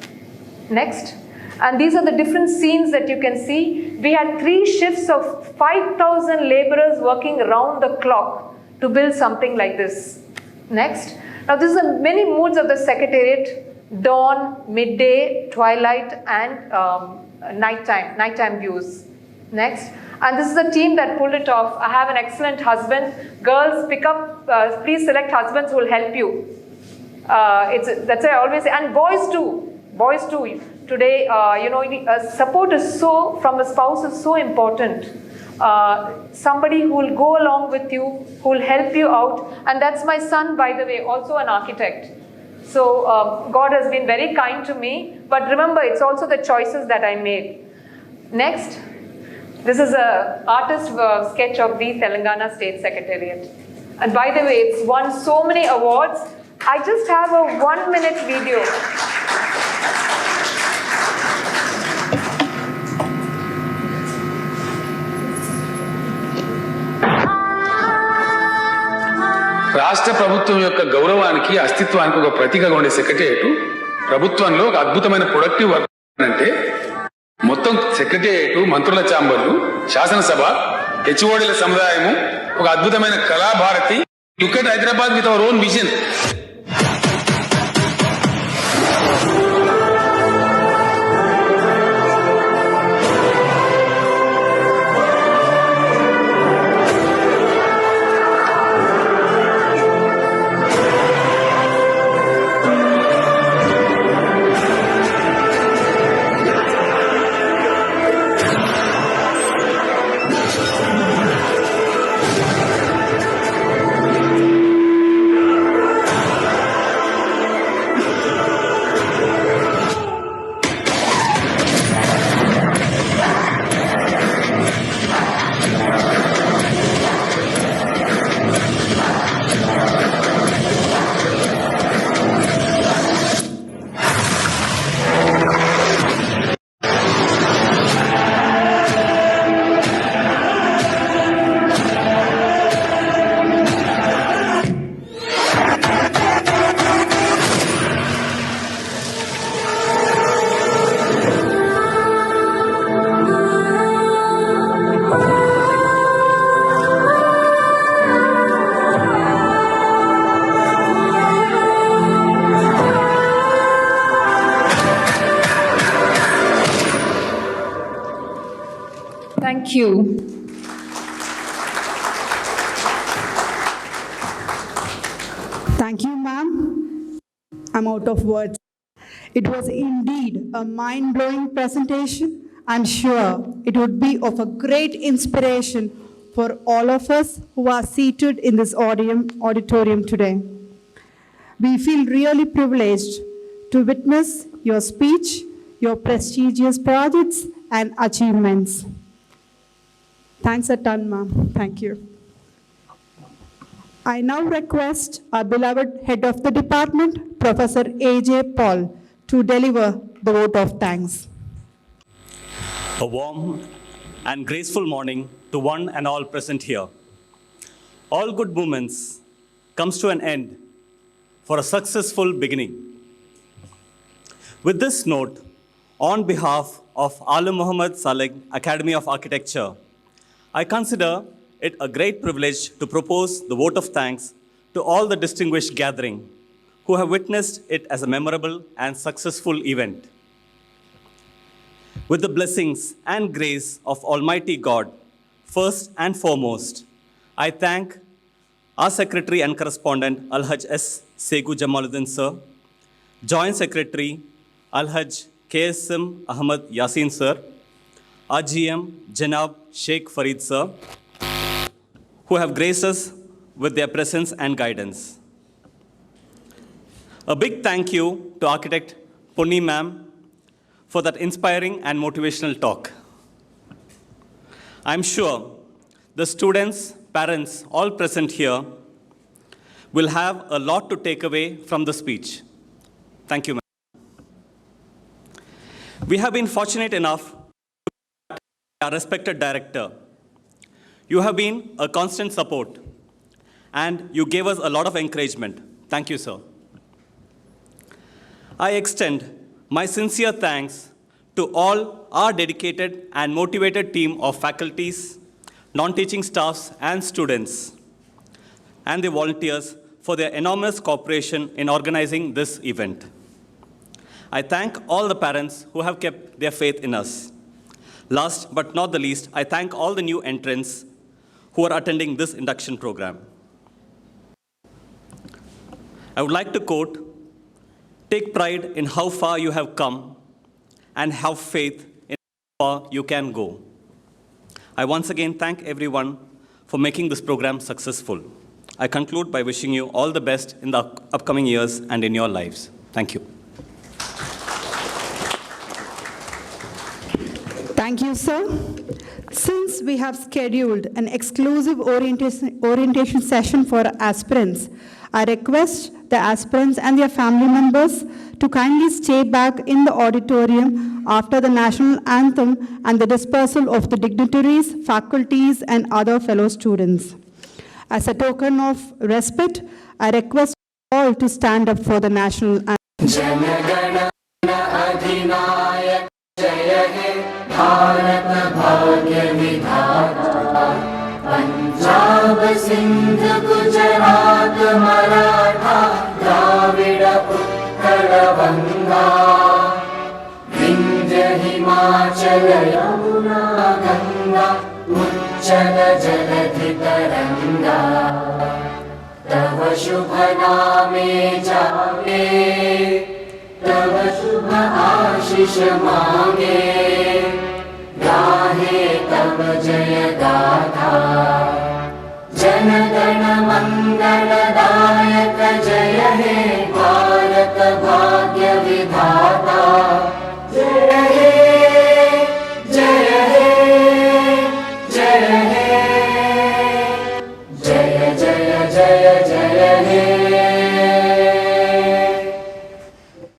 Speaker 9: Next. And these are the different scenes that you can see. We had 3 shifts of 5,000 laborers working around the clock to build something like this. Next. Now this is the many moods of the Secretariat: dawn, midday, twilight, and nighttime views. Next. And this is a team that pulled it off. I have an excellent husband. Girls, pick up, please select husbands who will help you. That's why I always say, and boys too. Boys too. Today, support is from a spouse is so important. Somebody who will go along with you, who will help you out. And that's my son, by the way, also an architect. So God has been very kind to me. But remember, it's also the choices that I made. Next. This is an artist sketch of the Telangana State Secretariat. And by the way, it's won so many awards. I just have a 1-minute video.
Speaker 10: రాష్ట్ర ప్రభుత్వం యొక్క గౌరవానికి అస్తిత్వానికి ఒక ప్రతీకగా ఉండే secretariat ప్రభుత్వంలో ఒక అద్భుతమైన ప్రొడక్టివ్ వర్క్ అంటే మొత్తం సెక్రటేరియట్, మంత్రుల ఛాంబర్లు, శాసనసభ, హెచ్ఓడీల సముదాయము, ఒక అద్భుతమైన Kalabharathi. Look at Hyderabad with our own vision.
Speaker 9: Thank you.
Speaker 1: Thank you, ma'am. I'm out of words. It was indeed a mind-blowing presentation. I'm sure it would be of a great inspiration for all of us who are seated in this auditorium today. We feel really privileged to witness your speech, your prestigious projects and achievements. Thanks a ton, ma'am. Thank you. I now request our beloved head of the department, Professor A.J. Paul, to deliver the vote of thanks.
Speaker 11: A warm and graceful morning to one and all present here. All good movements comes to an end for a successful beginning. With this note, on behalf of Aalim Muhammed Salegh Academy of Architecture, I consider it a great privilege to propose the vote of thanks to all the distinguished gathering who have witnessed it as a memorable and successful event. With the blessings and grace of Almighty God, first and foremost, I thank our Secretary and Correspondent Alhaj S. Segu Jamaluddin Sir, Joint Secretary Alhaj KSM Ahmad Yasin Sir, our GM Janab Sheikh Farid Sir, who have graced us with their presence and guidance. A big thank you to Architect Ponni Ma'am for that inspiring and motivational talk. I'm sure the students, parents, all present here will have a lot to take away from the speech. Thank you, ma'am. We have been fortunate enough to our respected director. You have been a constant support, and you gave us a lot of encouragement. Thank you, sir. I extend my sincere thanks to all our dedicated and motivated team of faculties, non-teaching staffs, and students, and the volunteers for their enormous cooperation in organizing this event. I thank all the parents who have kept their faith in us. Last but not the least, I thank all the new entrants who are attending this induction program. I would like to quote, "Take pride in how far you have come and have faith in how far you can go." I once again thank everyone for making this program successful. I conclude by wishing you all the best in the upcoming years and in your lives. Thank you.
Speaker 1: Thank you, sir. Since we have scheduled an exclusive orientation session for aspirants, I request the aspirants and their family members to kindly stay back in the auditorium after the national anthem and the dispersal of the dignitaries, faculties, and other fellow students. As a token of respect, I request all to stand up for the national anthem.
Speaker 3: Bharat भाग्य विधाता पंजाब सिंध गुजरात मराठा द्राविड उत्कल बंगा विंध्य हिमाचल यमुना गंगा उच्चल जलधि तरंगा तव शुभ नामे जागे तव शुभ आशीष मांगे गाहे तब जय गाथा जन गण मंगलदायक जय हे भारत भाग्य विधाता।